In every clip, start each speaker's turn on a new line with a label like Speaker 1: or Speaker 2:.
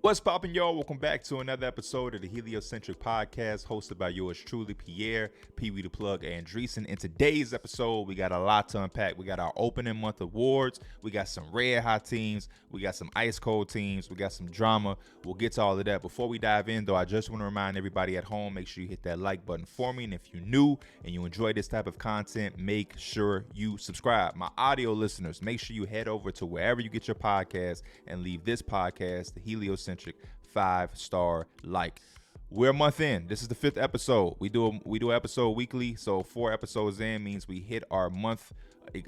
Speaker 1: What's poppin', y'all? Welcome back to another episode of the Heliocentric Podcast, hosted by yours truly, Pierre, Pee Wee the Plug, Andreessen. In today's episode, we got a lot to unpack. We got our opening month awards. We got some red hot teams. We got some ice cold teams. We got some drama. We'll get to all of that. Before we dive in, though, I just want to remind everybody at home, make sure you hit that like button for me. And if you're new and you enjoy this type of content, make sure you subscribe. My audio listeners, make sure you head over to wherever you get your podcast and leave this podcast, the Heliocentric 5-star like. We're a month in. This is the 5th episode. We do an episode weekly, so 4 episodes in means we hit our month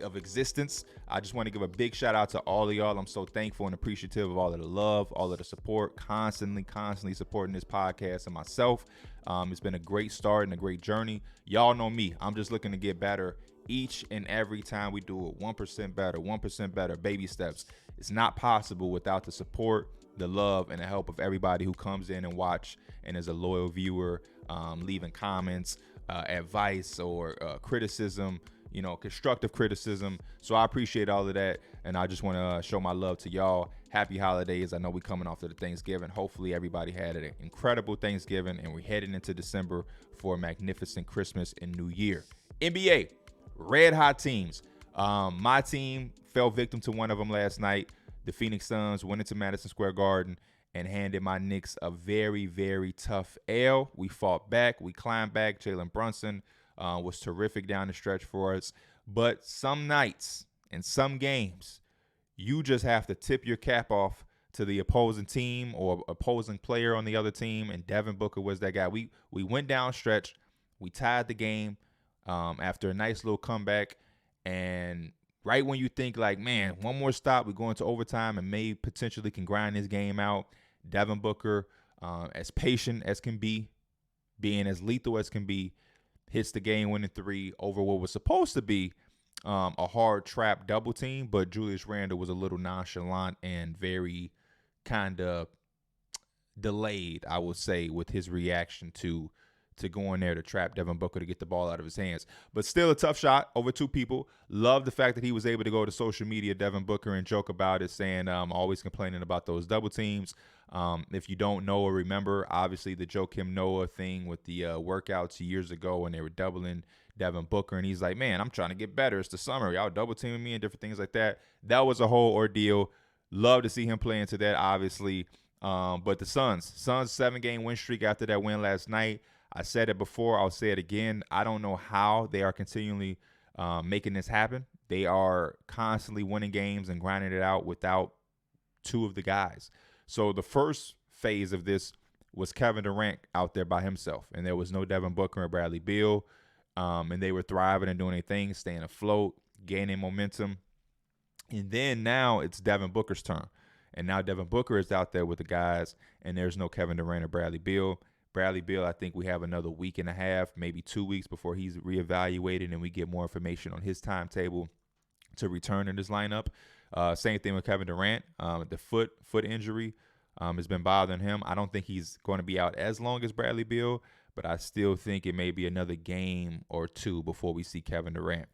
Speaker 1: of existence. I just want to give a big shout out to all of y'all. I'm so thankful and appreciative of all of the love, all of the support, constantly supporting this podcast and myself. It's been a great start and a great journey. Y'all know me. I'm just looking to get better each and every time we do it. 1% better, baby steps. It's not possible without the support, the love, and the help of everybody who comes in and watch and is a loyal viewer, leaving comments, advice, or criticism, constructive criticism. So I appreciate all of that, and I just want to show my love to y'all. Happy holidays. I know we're coming off of the Thanksgiving. Hopefully everybody had an incredible Thanksgiving, and we're heading into December for a magnificent Christmas and New Year. NBA, red hot teams. My team fell victim to one of them last night. The Phoenix Suns went into Madison Square Garden and handed my Knicks a very, very tough L. We fought back. We climbed back. Jalen Brunson was terrific down the stretch for us. But some nights and some games, you just have to tip your cap off to the opposing team or opposing player on the other team, and Devin Booker was that guy. We went down stretch. We tied the game after a nice little comeback, and right when you think like, man, one more stop, we're going to overtime and may potentially can grind this game out, Devin Booker, as patient as can be, being as lethal as can be, hits the game-winning 3 over what was supposed to be a hard trap double team, but Julius Randle was a little nonchalant and very kind of delayed, I would say, with his reaction to go in there to trap Devin Booker to get the ball out of his hands. But still a tough shot over 2 people. Love the fact that he was able to go to social media, Devin Booker, and joke about it, saying always complaining about those double teams. If you don't know or remember, obviously the Joakim Noah thing with the workouts years ago when they were doubling Devin Booker, and he's like, man, I'm trying to get better. It's the summer. Y'all double teaming me and different things like that. That was a whole ordeal. Love to see him play into that, obviously. But the Suns 7-game win streak after that win last night. I said it before, I'll say it again. I don't know how they are continually making this happen. They are constantly winning games and grinding it out without 2 of the guys. So the first phase of this was Kevin Durant out there by himself, and there was no Devin Booker and Bradley Beal, and they were thriving and doing their thing, staying afloat, gaining momentum. And then now it's Devin Booker's turn, and now Devin Booker is out there with the guys, and there's no Kevin Durant or Bradley Beal. Bradley Beal, I think we have another week and a half, maybe 2 weeks before he's reevaluated and we get more information on his timetable to return in this lineup. Same thing with Kevin Durant. The foot injury has been bothering him. I don't think he's going to be out as long as Bradley Beal, but I still think it may be another game or 2 before we see Kevin Durant.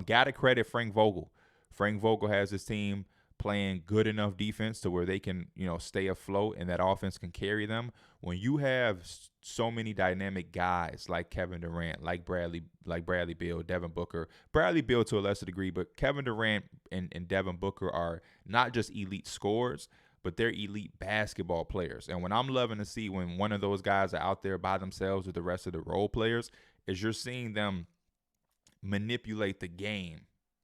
Speaker 1: Got to credit Frank Vogel. Frank Vogel has his team playing good enough defense to where they can, stay afloat and that offense can carry them. When you have so many dynamic guys like Kevin Durant, like Bradley Beal, Devin Booker, Bradley Beal to a lesser degree, but Kevin Durant and Devin Booker are not just elite scorers, but they're elite basketball players. And when I'm loving to see when one of those guys are out there by themselves with the rest of the role players, is you're seeing them manipulate the game,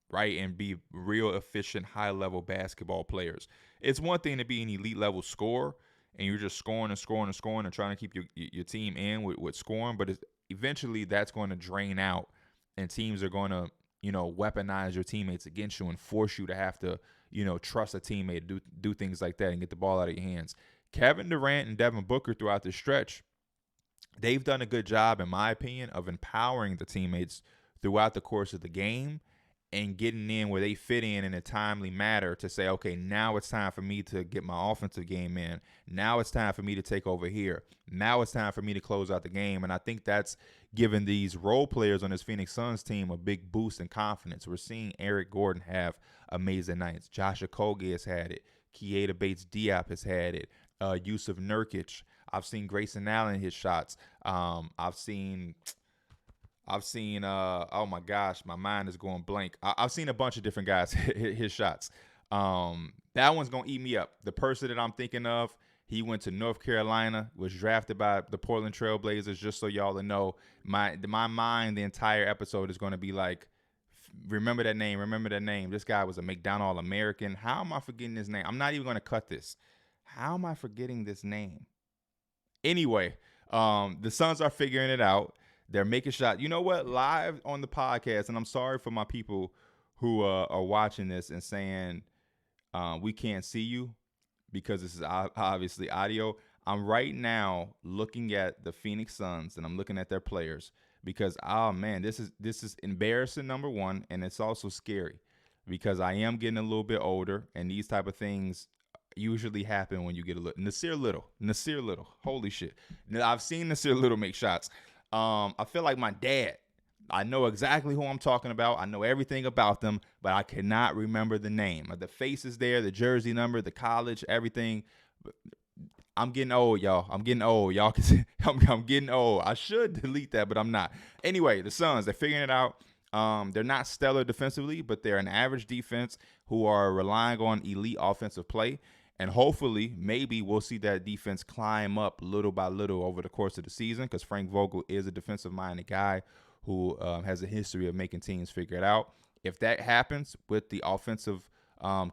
Speaker 1: right, and be real efficient, high-level basketball players. It's one thing to be an elite-level scorer, and you're just scoring and trying to keep your team in with scoring, but eventually that's going to drain out, and teams are going to, weaponize your teammates against you and force you to have to, trust a teammate to do things like that and get the ball out of your hands. Kevin Durant and Devin Booker throughout the stretch, they've done a good job, in my opinion, of empowering the teammates throughout the course of the game and getting in where they fit in a timely manner to say, okay, now it's time for me to get my offensive game in. Now it's time for me to take over here. Now it's time for me to close out the game. And I think that's given these role players on this Phoenix Suns team a big boost in confidence. We're seeing Eric Gordon have amazing nights. Josh Giddey has had it. Keita Bates-Diop has had it. Yusuf Nurkic. I've seen Grayson Allen hit shots. I've seen oh my gosh, my mind is going blank. I've seen a bunch of different guys hit shots. That one's gonna eat me up. The person that I'm thinking of, he went to North Carolina, was drafted by the Portland Trailblazers. Just so y'all know, my mind, the entire episode is gonna be like, remember that name, remember that name. This guy was a McDonald American. How am I forgetting his name? I'm not even gonna cut this. How am I forgetting this name? Anyway, the Suns are figuring it out. They're making shots. You know what? Live on the podcast, and I'm sorry for my people who are watching this and saying we can't see you because this is obviously audio. I'm right now looking at the Phoenix Suns, and I'm looking at their players because, oh man, this is embarrassing, number one, and it's also scary because I am getting a little bit older, and these type of things usually happen when you get a little. Nasir Little. Holy shit. Now, I've seen Nasir Little make shots. I feel like my dad. I know exactly who I'm talking about. I know everything about them, but I cannot remember the name. The face is there, the jersey number, the college, everything. I'm getting old, y'all. I'm getting old. Y'all can see I'm getting old. I should delete that, but I'm not. Anyway, the Suns, they're figuring it out. They're not stellar defensively, but they're an average defense who are relying on elite offensive play. And hopefully, maybe we'll see that defense climb up little by little over the course of the season because Frank Vogel is a defensive-minded guy who has a history of making teams figure it out. If that happens with the offensive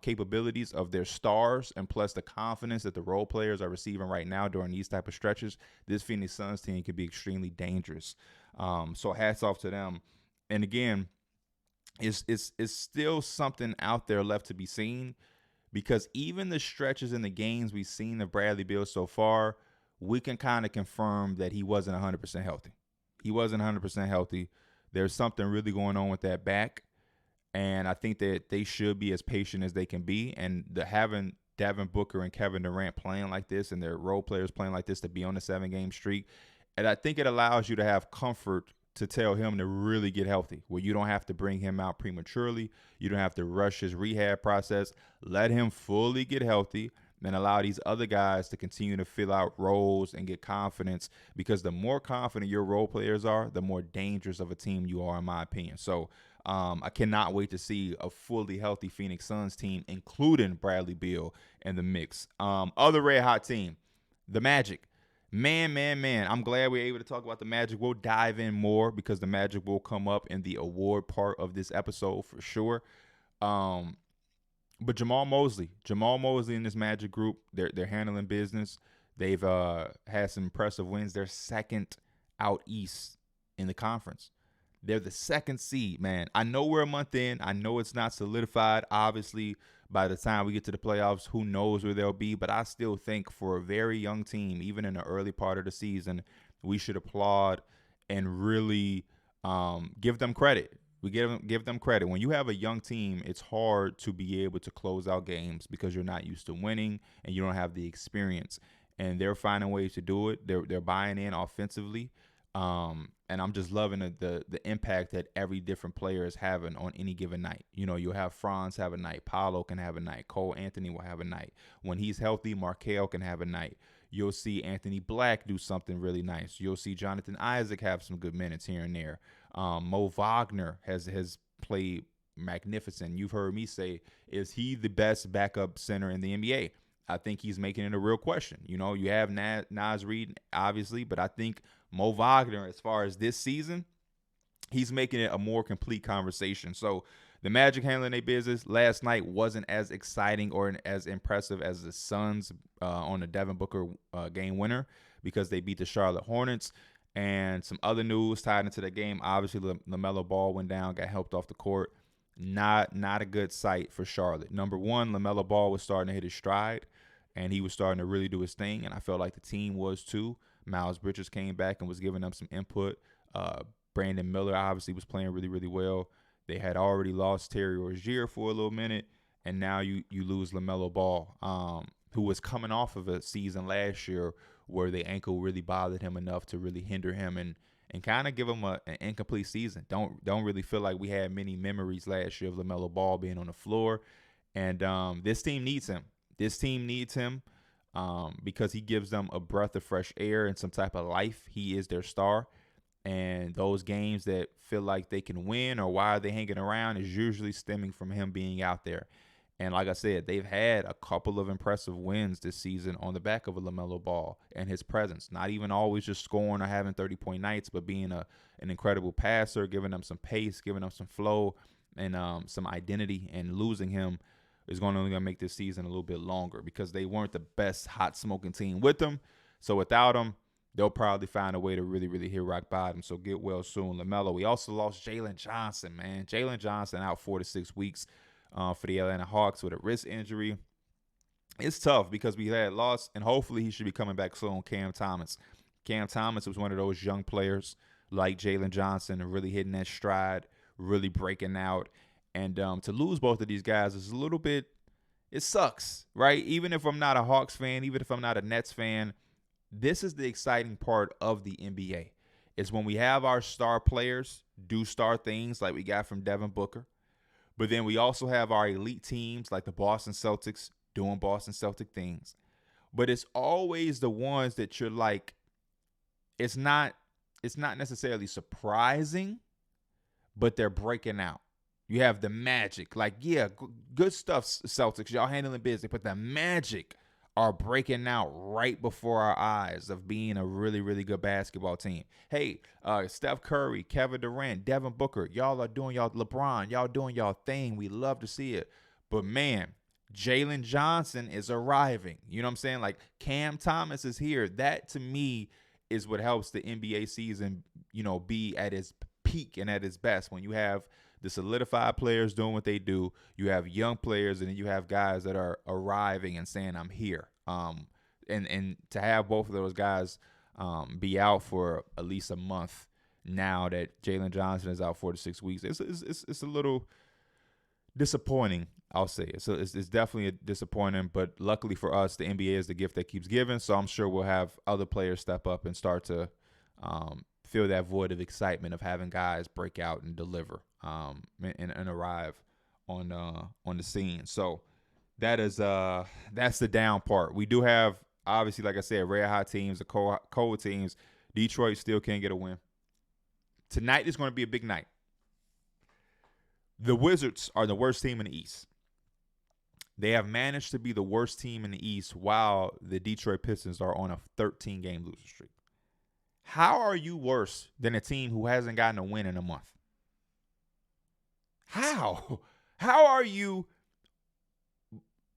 Speaker 1: capabilities of their stars and plus the confidence that the role players are receiving right now during these type of stretches, this Phoenix Suns team can be extremely dangerous. So hats off to them. And again, it's still something out there left to be seen. Because even the stretches in the games we've seen of Bradley Beal so far, we can kind of confirm that he wasn't 100% healthy. He wasn't 100% healthy. There's something really going on with that back. And I think that they should be as patient as they can be. And having Devin Booker and Kevin Durant playing like this and their role players playing like this to be on a 7-game streak, and I think it allows you to have comfort to tell him to really get healthy, where you don't have to bring him out prematurely. You don't have to rush his rehab process. Let him fully get healthy and allow these other guys to continue to fill out roles and get confidence, because the more confident your role players are, the more dangerous of a team you are, in my opinion. So I cannot wait to see a fully healthy Phoenix Suns team, including Bradley Beal in the mix. Other red hot team, the Magic. Man. I'm glad we're able to talk about the Magic. We'll dive in more because the Magic will come up in the award part of this episode for sure. But Jamal Mosley in this Magic group, they're handling business. They've had some impressive wins. They're second out east in the conference. They're the second seed, man. I know we're a month in. I know it's not solidified. Obviously, by the time we get to the playoffs, who knows where they'll be. But I still think for a very young team, even in the early part of the season, we should applaud and really give them credit. We give them credit. When you have a young team, it's hard to be able to close out games because you're not used to winning and you don't have the experience. And they're finding ways to do it. They're buying in offensively. And I'm just loving the impact that every different player is having on any given night. You know, you'll have Franz have a night. Paolo can have a night. Cole Anthony will have a night. When he's healthy, Markelle can have a night. You'll see Anthony Black do something really nice. You'll see Jonathan Isaac have some good minutes here and there. Mo Wagner has played magnificent. You've heard me say, is he the best backup center in the NBA? I think he's making it a real question. You know, you have Naz Reid, obviously, but I think Mo Wagner, as far as this season, he's making it a more complete conversation. So the Magic handling their business last night wasn't as exciting or as impressive as the Suns on the Devin Booker game winner because they beat the Charlotte Hornets. And some other news tied into the game, obviously LaMelo Ball went down, got helped off the court. Not a good sight for Charlotte. Number one, LaMelo Ball was starting to hit his stride, and he was starting to really do his thing, and I felt like the team was too. Miles Bridges came back and was giving them some input. Brandon Miller obviously was playing really, really well. They had already lost Terry Rozier for a little minute, and now you lose LaMelo Ball, who was coming off of a season last year where the ankle really bothered him enough to really hinder him and kind of give him an incomplete season. Don't really feel like we had many memories last year of LaMelo Ball being on the floor, and this team needs him. This team needs him. because he gives them a breath of fresh air and some type of life. He is their star. And those games that feel like they can win or why are they hanging around is usually stemming from him being out there. And like I said, they've had a couple of impressive wins this season on the back of a LaMelo Ball and his presence. Not even always just scoring or having 30-point nights, but being an incredible passer, giving them some pace, giving them some flow and some identity. And losing him is only going to make this season a little bit longer because they weren't the best hot smoking team with them. So without him, they'll probably find a way to really, really hit rock bottom. So get well soon, LaMelo. We also lost Jalen Johnson, man. Jalen Johnson out 4 to 6 weeks for the Atlanta Hawks with a wrist injury. It's tough because we had lost, and hopefully he should be coming back soon, Cam Thomas. Cam Thomas was one of those young players like Jalen Johnson and really hitting that stride, really breaking out. And to lose both of these guys is a little bit, it sucks, right? Even if I'm not a Hawks fan, even if I'm not a Nets fan, this is the exciting part of the NBA. It's when we have our star players do star things like we got from Devin Booker. But then we also have our elite teams like the Boston Celtics doing Boston Celtic things. But it's always the ones that you're like, it's not necessarily surprising, but they're breaking out. You have the Magic. Like, yeah, good stuff, Celtics. Y'all handling business. But the Magic are breaking out right before our eyes of being a really, really good basketball team. Hey, Steph Curry, Kevin Durant, Devin Booker, y'all are doing y'all, LeBron, y'all doing y'all thing. We love to see it. But, man, Jalen Johnson is arriving. You know what I'm saying? Like, Cam Thomas is here. That, to me, is what helps the NBA season, be at its peak and at its best. When you have the solidified players doing what they do, you have young players, and then you have guys that are arriving and saying, I'm here. And to have both of those guys be out for at least a month now that Jalen Johnson is out 4 to 6 weeks, it's a little disappointing, I'll say. It's definitely disappointing, but luckily for us, the NBA is the gift that keeps giving, so I'm sure we'll have other players step up and start to fill that void of excitement of having guys break out and deliver and arrive on the scene. So that's the down part. We do have, obviously, like I said, red hot teams, the cold teams. Detroit still can't get a win. Tonight is going to be a big night. The Wizards are the worst team in the East. They have managed to be the worst team in the East while the Detroit Pistons are on a 13-game losing streak. How are you worse than a team who hasn't gotten a win in a month? How? How are you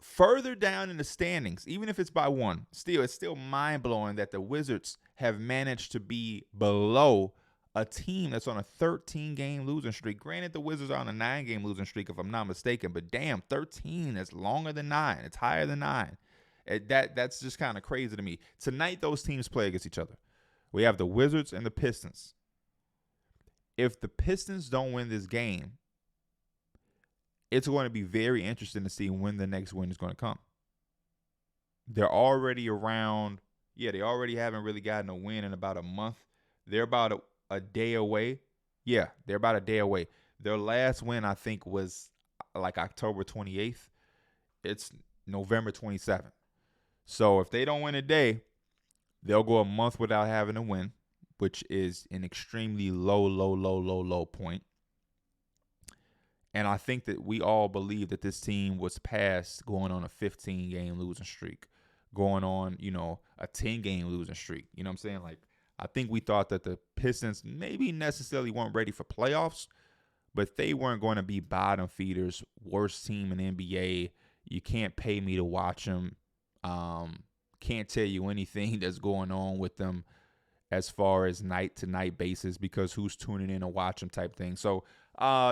Speaker 1: further down in the standings, even if it's by one? It's still mind-blowing that the Wizards have managed to be below a team that's on a 13-game losing streak. Granted, the Wizards are on a 9-game losing streak, if I'm not mistaken, but damn, 13 is longer than 9. It's higher than 9. That's just kind of crazy to me. Tonight, those teams play against each other. We have the Wizards and the Pistons. If the Pistons don't win this game, it's going to be very interesting to see when the next win is going to come. They're already around. Yeah, they already haven't really gotten a win in about a month. They're about a day away. Yeah, they're about a day away. Their last win, I think, was like October 28th. It's November 27th. So if they don't win a day, they'll go a month without having a win, which is an extremely low point. And I think that we all believe that this team was past going on a 15-game losing streak, going on, a 10-game losing streak. You know what I'm saying? Like, I think we thought that the Pistons maybe necessarily weren't ready for playoffs, but they weren't going to be bottom feeders, worst team in the NBA. You can't pay me to watch them. Can't tell you anything that's going on with them as far as night-to-night basis because who's tuning in to watch them type thing. So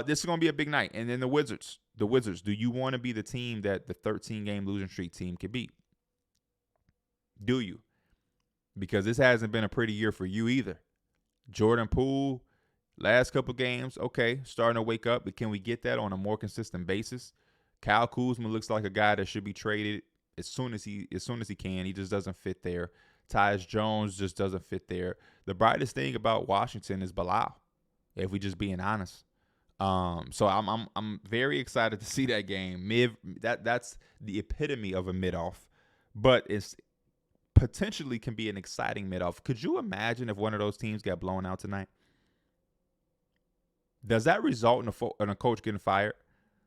Speaker 1: this is going to be a big night. And then the Wizards, do you want to be the team that the 13-game losing streak team could beat? Do you? Because this hasn't been a pretty year for you either. Jordan Poole, last couple games, okay, starting to wake up, but can we get that on a more consistent basis? Kyle Kuzma looks like a guy that should be traded as soon as he can. He just doesn't fit there. Tyus Jones just doesn't fit there. The brightest thing about Washington is Bilal, if we just being honest. So I'm very excited to see that game. That's the epitome of a mid-off, but it's potentially can be an exciting mid-off. Could you imagine if one of those teams got blown out tonight? Does that result in a coach getting fired?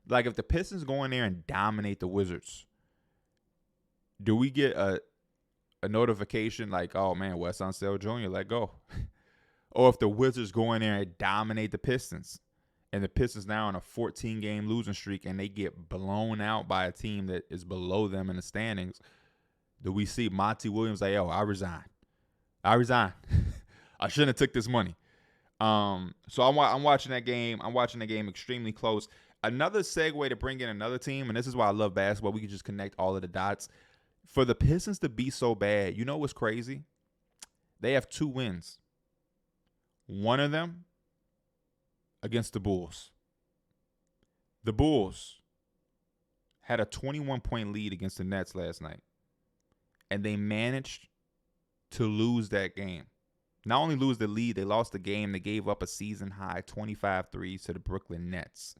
Speaker 1: Like if the Pistons go in there and dominate the Wizards, do we get a notification like, oh man, Wes Unseld Jr., let go? Or if the Wizards go in there and dominate the Pistons, and the Pistons now on a 14-game losing streak and they get blown out by a team that is below them in the standings, do we see Monty Williams like, yo, I resign. I shouldn't have took this money. So I'm watching that game. I'm watching the game extremely close. Another segue to bring in another team, and this is why I love basketball. We can just connect all of the dots. For the Pistons to be so bad, you know what's crazy? They have 2 wins. One of them against the Bulls. The Bulls had a 21-point lead against the Nets last night, and they managed to lose that game. Not only lose the lead, they lost the game. They gave up a season-high 25 threes to the Brooklyn Nets.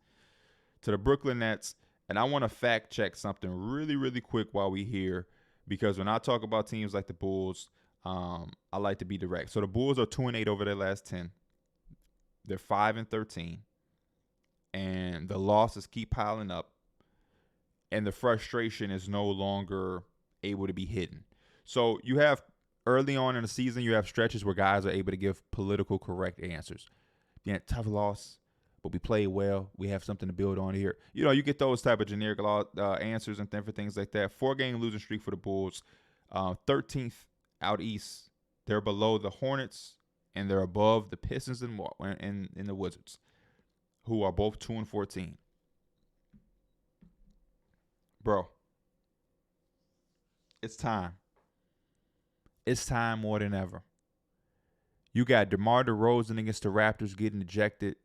Speaker 1: And I want to fact-check something really, really quick while we're here, because when I talk about teams like the Bulls, I like to be direct. So the Bulls are 2-8 over their last 10. They're 5-13, and the losses keep piling up, and the frustration is no longer able to be hidden. So you have early on in the season, you have stretches where guys are able to give political correct answers. Yeah, tough loss, but we played well. We have something to build on here. You know, you get those type of generic answers and different things like that. 4-game losing streak for the Bulls, 13th out east. They're below the Hornets, and they're above the Pistons and the Wizards, who are both 2-14. Bro, it's time. It's time more than ever. You got DeMar DeRozan against the Raptors getting ejected,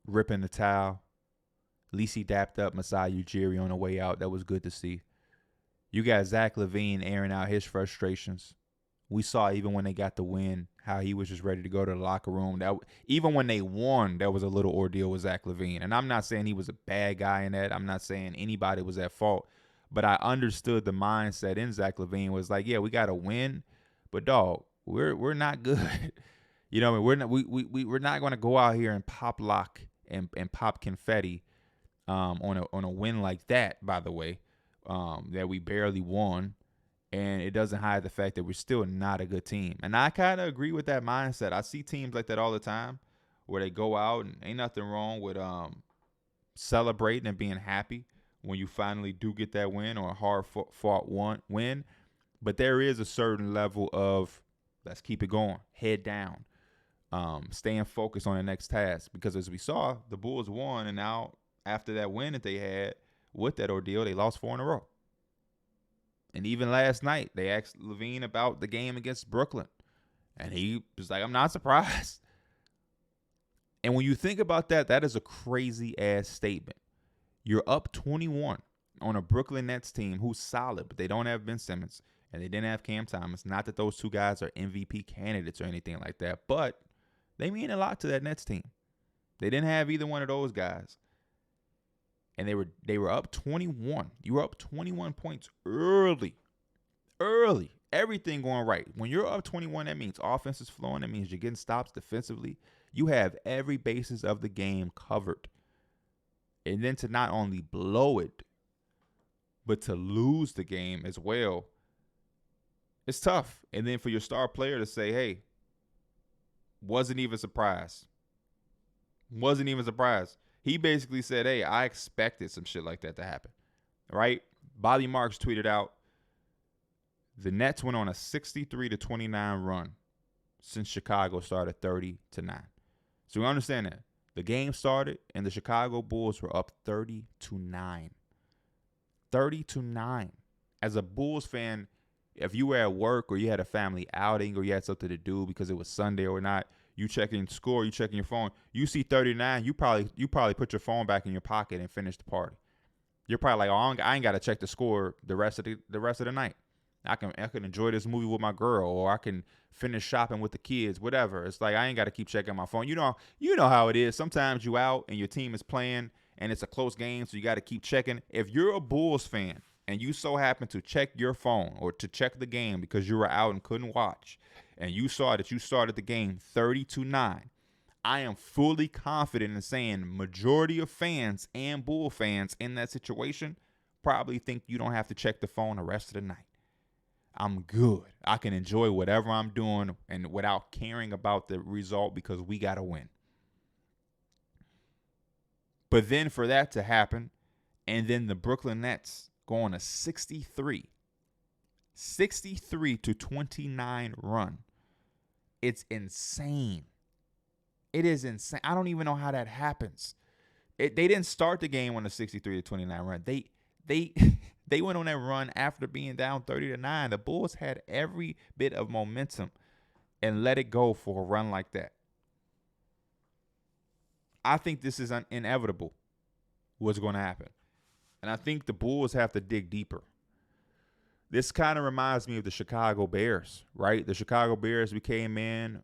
Speaker 1: ripping the towel. At least he dapped up Masai Ujiri on the way out. That was good to see. You got Zach LaVine airing out his frustrations. We saw even when they got the win how he was just ready to go to the locker room. Even when they won, there was a little ordeal with Zach LaVine. And I'm not saying he was a bad guy in that. I'm not saying anybody was at fault. But I understood the mindset in Zach LaVine was like, yeah, we got to win. But, dog, we're not good. You know, we're not going to go out here and pop lock and pop confetti on a win like that, by the way, that we barely won. And it doesn't hide the fact that we're still not a good team. And I kind of agree with that mindset. I see teams like that all the time where they go out and ain't nothing wrong with celebrating and being happy when you finally do get that win or a hard-fought win. But there is a certain level of let's keep it going, head down, staying focused on the next task. Because as we saw, the Bulls won, and now after that win that they had with that ordeal, they lost 4 in a row. And even last night, they asked LaVine about the game against Brooklyn. And he was like, I'm not surprised. And when you think about that, that is a crazy-ass statement. You're up 21 on a Brooklyn Nets team who's solid, but they don't have Ben Simmons, and they didn't have Cam Thomas. Not that those 2 guys are MVP candidates or anything like that, but they mean a lot to that Nets team. They didn't have either one of those guys. And they were up 21. You were up 21 points early. Everything going right. When you're up 21, that means offense is flowing. That means you're getting stops defensively. You have every basis of the game covered. And then to not only blow it, but to lose the game as well, it's tough. And then for your star player to say, hey, wasn't even surprised. He basically said, hey, I expected some shit like that to happen, right? Bobby Marks tweeted out, the Nets went on a 63-29 run since Chicago started 30-9. So we understand that. The game started, and the Chicago Bulls were up 30-9. 30-9. As a Bulls fan, if you were at work or you had a family outing or you had something to do because it was Sunday or not, you checking score, you checking your phone, you see 39, you probably put your phone back in your pocket and finish the party. You're probably like, oh, I ain't got to check the score the rest of the night. I can enjoy this movie with my girl, or I can finish shopping with the kids, whatever. It's like I ain't got to keep checking my phone. You know how it is. Sometimes you out and your team is playing and it's a close game, so you got to keep checking. If you're a Bulls fan and you so happen to check your phone or to check the game because you were out and couldn't watch, and you saw that you started the game 30-9, I am fully confident in saying majority of fans and Bull fans in that situation probably think you don't have to check the phone the rest of the night. I'm good. I can enjoy whatever I'm doing and without caring about the result because we got to win. But then for that to happen, and then the Brooklyn Nets go on a 63-29 run. It's insane. It is insane. I don't even know how that happens. They didn't start the game on a 63-29 run. They went on that run after being down 30-9. The Bulls had every bit of momentum and let it go for a run like that. I think this is inevitable what's going to happen. And I think the Bulls have to dig deeper. This kind of reminds me of the Chicago Bears, right? The Chicago Bears, we came in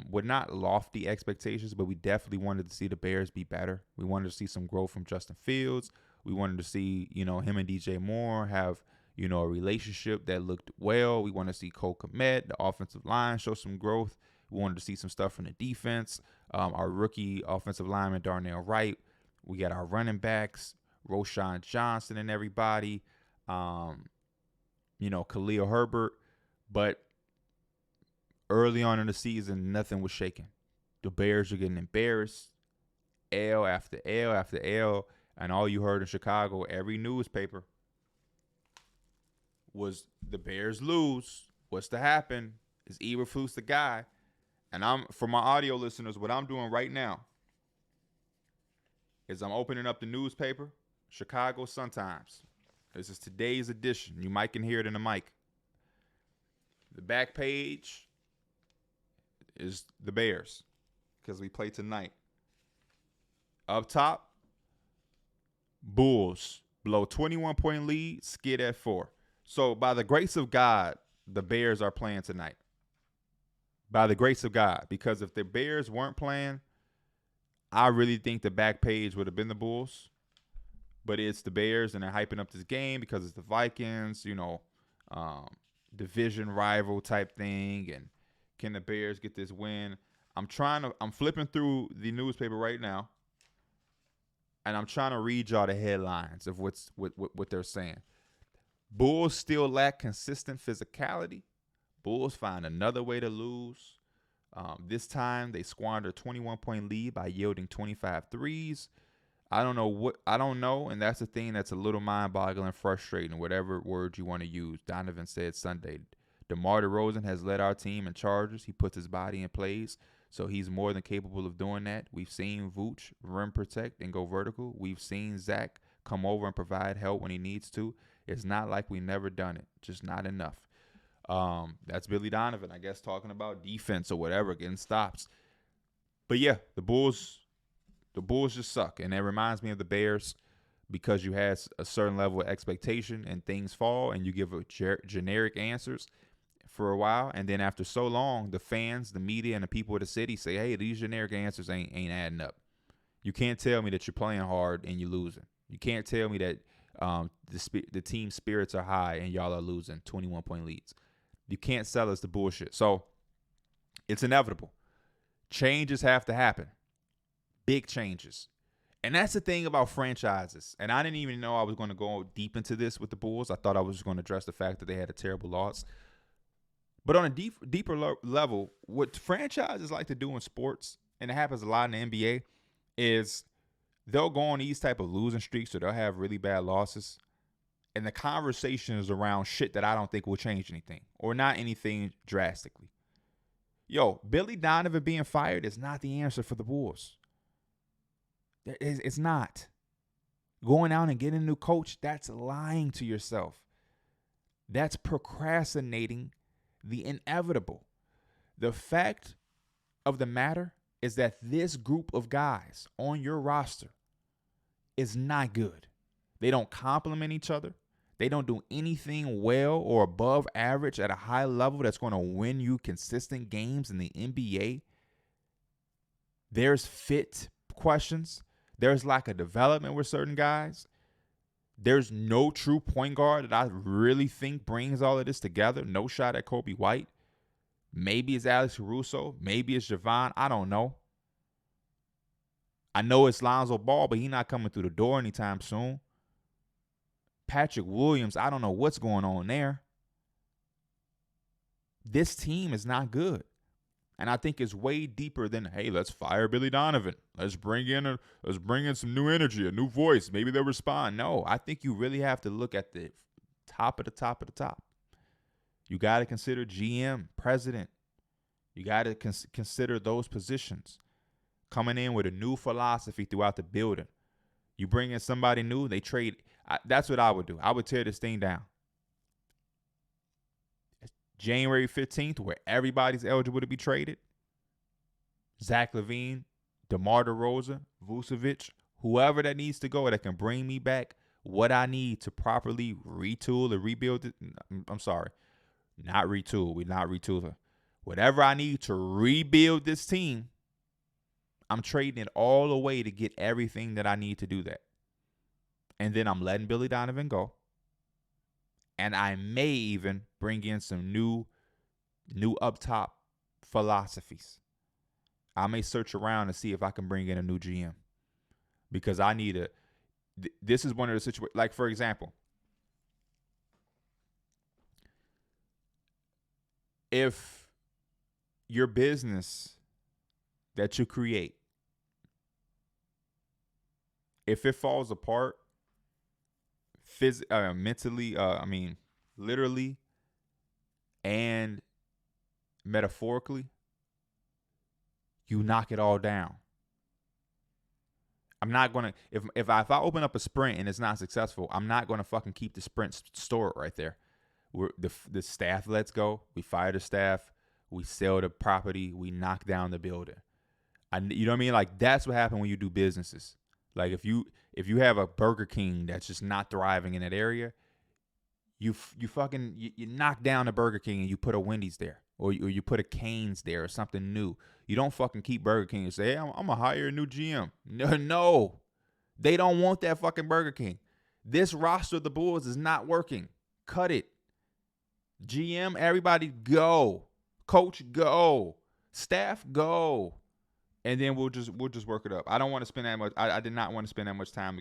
Speaker 1: with not lofty expectations, but we definitely wanted to see the Bears be better. We wanted to see some growth from Justin Fields. We wanted to see, him and DJ Moore have, a relationship that looked well. We want to see Cole Kmet, the offensive line, show some growth. We wanted to see some stuff from the defense. Our rookie offensive lineman, Darnell Wright. We got our running backs, Roshan Johnson and everybody. Khalil Herbert. But early on in the season, nothing was shaking. The Bears are getting embarrassed. L after L after L. And all you heard in Chicago, every newspaper, was the Bears lose. What's to happen? Is Eberflus the guy? And for my audio listeners, what I'm doing right now is I'm opening up the newspaper, Chicago Sun-Times. This is today's edition. You might can hear it in the mic. The back page is the Bears because we play tonight. Up top, Bulls blow 21-point lead, skid at 4. So by the grace of God, the Bears are playing tonight. By the grace of God. Because if the Bears weren't playing, I really think the back page would have been the Bulls. But it's the Bears, and they're hyping up this game because it's the Vikings, division rival type thing. And can the Bears get this win? I'm flipping through the newspaper right now, and I'm trying to read y'all the headlines of what they're saying. Bulls still lack consistent physicality. Bulls find another way to lose. This time they squander a 21-point lead by yielding 25 threes. I don't know, and that's the thing that's a little mind-boggling, frustrating, whatever word you want to use. Donovan said Sunday, DeMar DeRozan has led our team in charges. He puts his body in plays, so he's more than capable of doing that. We've seen Vooch rim protect and go vertical. We've seen Zach come over and provide help when he needs to. It's not like we've never done it, just not enough. That's Billy Donovan, I guess, talking about defense or whatever, getting stops. But yeah, the Bulls just suck. And it reminds me of the Bears because you had a certain level of expectation and things fall and you give generic answers for a while. And then after so long, the fans, the media, and the people of the city say, hey, these generic answers ain't adding up. You can't tell me that you're playing hard and you're losing. You can't tell me that the team spirits are high and y'all are losing 21-point leads. You can't sell us the bullshit. So it's inevitable. Changes have to happen. Big changes. And that's the thing about franchises. And I didn't even know I was going to go deep into this with the Bulls. I thought I was just going to address the fact that they had a terrible loss. But on a deeper level, what franchises like to do in sports, and it happens a lot in the NBA, is they'll go on these type of losing streaks or they'll have really bad losses. And the conversation is around shit that I don't think will change anything or not anything drastically. Yo, Billy Donovan being fired is not the answer for the Bulls. It's not. Going out and getting a new coach, that's lying to yourself. That's procrastinating the inevitable. The fact of the matter is that this group of guys on your roster is not good. They don't complement each other. They don't do anything well or above average at a high level that's going to win you consistent games in the NBA. There's fit questions. There's lack of development with certain guys. There's no true point guard that I really think brings all of this together. No shot at Kobe White. Maybe it's Alex Caruso. Maybe it's Javon. I don't know. I know it's Lonzo Ball, but he's not coming through the door anytime soon. Patrick Williams, I don't know what's going on there. This team is not good. And I think it's way deeper than, hey, let's fire Billy Donovan. Let's bring in some new energy, a new voice. Maybe they'll respond. No, I think you really have to look at the top of the top of the top. You got to consider GM, president. You got to consider those positions. Coming in with a new philosophy throughout the building. You bring in somebody new, they trade. That's what I would do. I would tear this thing down. January 15th, where everybody's eligible to be traded. Zach LaVine, DeMar DeRozan, Vucevic, whoever that needs to go that can bring me back what I need to properly retool and rebuild it. I'm sorry. Not retool. We're not retooling. Whatever I need to rebuild this team, I'm trading it all away to get everything that I need to do that. And then I'm letting Billy Donovan go. And I may even bring in some new up top philosophies. I may search around and see if I can bring in a new GM. Because I need this is one of the situations, like for example, if your business that you create, if it falls apart, mentally, literally and metaphorically, you knock it all down. I'm not going to, if I open up a sprint and it's not successful, I'm not going to fucking keep the sprint stored right there. The staff lets go. We fire the staff. We sell the property. We knock down the building. You know what I mean? Like, that's what happens when you do businesses. Like, if you have a Burger King that's just not thriving in that area, you knock down the Burger King and you put a Wendy's there, or you put a Cane's there, or something new. You don't fucking keep Burger King and say, hey, I'm gonna hire a new GM. No, they don't want that fucking Burger King. This roster of the Bulls is not working. Cut it. GM, everybody go. Coach, go. Staff, go. And then we'll just work it up. I don't want to spend that much. I did not want to spend that much time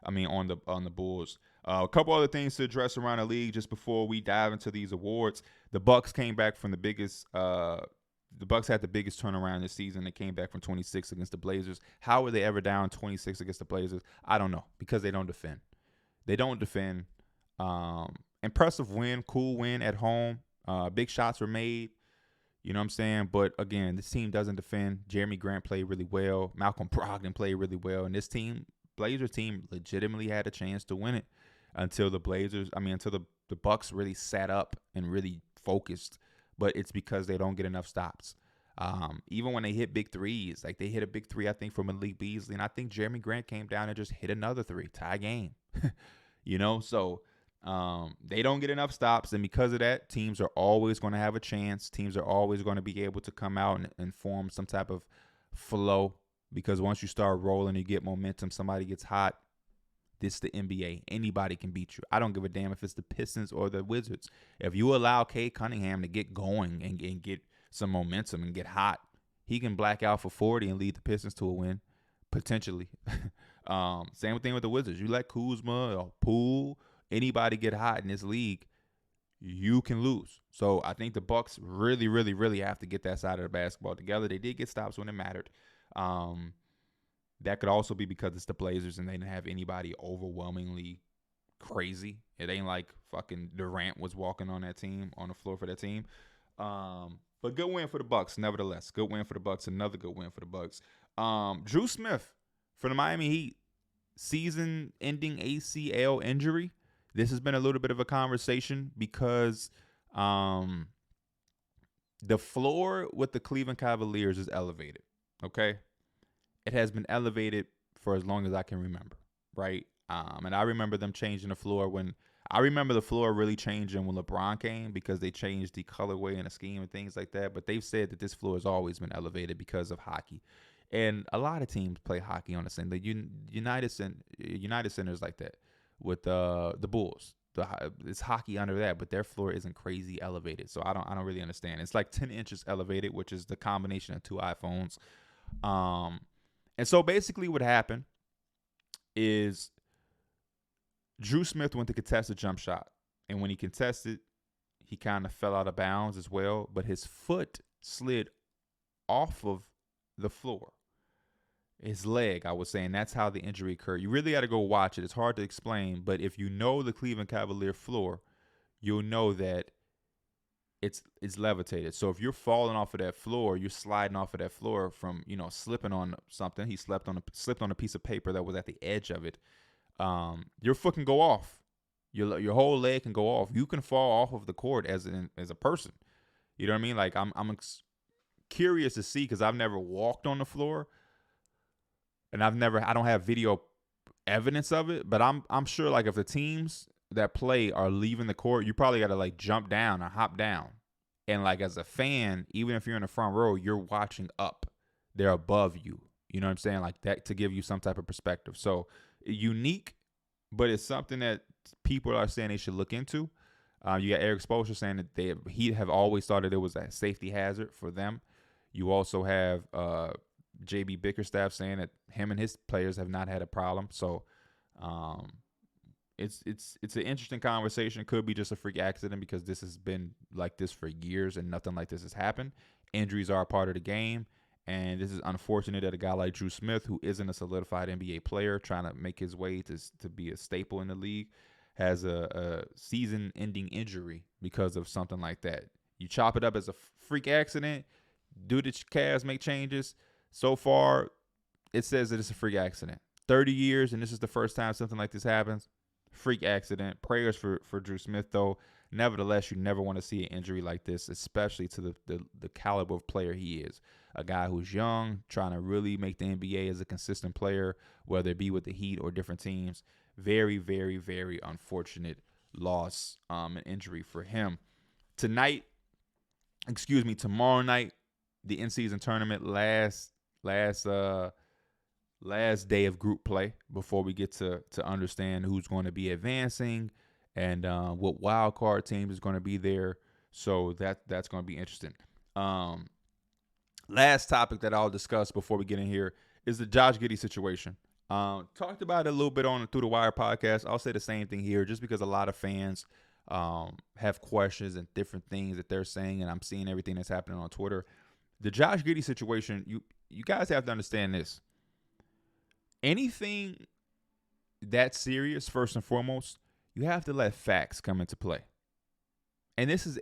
Speaker 1: on the Bulls. A couple other things to address around the league just before we dive into these awards. The Bucks came back from the biggest. The Bucks had the biggest turnaround this season. They came back from 26 against the Blazers. How were they ever down 26 against the Blazers? I don't know, because they don't defend. They don't defend. Impressive win, cool win at home. Big shots were made. You know what I'm saying? But, again, this team doesn't defend. Jeremy Grant played really well. Malcolm Brogdon played really well. And this team, Blazers team, legitimately had a chance to win it until the Bucks really sat up and really focused. But it's because they don't get enough stops. Even when they hit big threes, like they hit a big three, I think, from Malik Beasley. And I think Jeremy Grant came down and just hit another three, tie game. So they don't get enough stops, and because of that, teams are always going to have a chance. Teams are always going to be able to come out and form some type of flow, because once you start rolling, you get momentum, somebody gets hot. This is the NBA. Anybody can beat you. I don't give a damn if it's the Pistons or the Wizards. If you allow Cade Cunningham to get going and get some momentum and get hot, he can black out for 40 and lead the Pistons to a win, potentially. Same thing with the Wizards. You let Kuzma or Poole, anybody get hot in this league, you can lose. So I think the Bucks really, really, really have to get that side of the basketball together. They did get stops when it mattered. That could also be because it's the Blazers and they didn't have anybody overwhelmingly crazy. It ain't like fucking Durant was walking on the floor for that team. But good win for the Bucks, nevertheless. Good win for the Bucks. Another good win for the Bucks. Drew Smith for the Miami Heat, season-ending ACL injury. This has been a little bit of a conversation because the floor with the Cleveland Cavaliers is elevated, okay? It has been elevated for as long as I can remember, right? And I remember them changing the floor I remember the floor really changing when LeBron came, because they changed the colorway and the scheme and things like that. But they've said that this floor has always been elevated because of hockey. And a lot of teams play hockey on the same. The United Center is like that. the Bulls. It's hockey under that, but their floor isn't crazy elevated, so I don't really understand. It's like 10 inches elevated, which is the combination of two iPhones. And so basically, what happened is Drew Smith went to contest a jump shot, and when he contested, he kind of fell out of bounds as well, but his foot slid off of the floor. His leg, I was saying, that's how the injury occurred. You really got to go watch it. It's hard to explain, but if you know the Cleveland Cavalier floor, you'll know that it's levitated. So if you're falling off of that floor, you're sliding off of that floor from, slipping on something. He slipped on a piece of paper that was at the edge of it. Your foot can go off. Your whole leg can go off. You can fall off of the court as a person. You know what I mean? Like I'm curious to see, because I've never walked on the floor. And I don't have video evidence of it, but I'm sure, like, if the teams that play are leaving the court, you probably got to like jump down or hop down. And like as a fan, even if you're in the front row, you're watching up. They're above you. You know what I'm saying? Like that, to give you some type of perspective. So unique, but it's something that people are saying they should look into. You got Eric Spoelstra saying that he have always thought that it was a safety hazard for them. You also have JB Bickerstaff saying that him and his players have not had a problem. So it's an interesting conversation. Could be just a freak accident, because this has been like this for years and nothing like this has happened. Injuries are a part of the game, and this is unfortunate that a guy like Drew Smith, who isn't a solidified NBA player, trying to make his way to be a staple in the league, has a season-ending injury because of something like that. You chop it up as a freak accident. Do the Cavs make changes? So far, it says that it's a freak accident. 30 years, and this is the first time something like this happens. Freak accident. Prayers for Drew Smith, though. Nevertheless, you never want to see an injury like this, especially to the caliber of player he is. A guy who's young, trying to really make the NBA as a consistent player, whether it be with the Heat or different teams. Very, very, very unfortunate loss and injury for him. Tomorrow night, the in-season tournament, last day of group play before we get to understand who's going to be advancing and what wild card team is going to be there. So that's going to be interesting. Last topic that I'll discuss before we get in here is the Josh Giddey situation. Talked about it a little bit on the Through the Wire podcast. I'll say the same thing here, just because a lot of fans have questions and different things that they're saying, and I'm seeing everything that's happening on Twitter. The Josh Giddey situation, you guys have to understand this. Anything that serious, first and foremost, you have to let facts come into play. And this is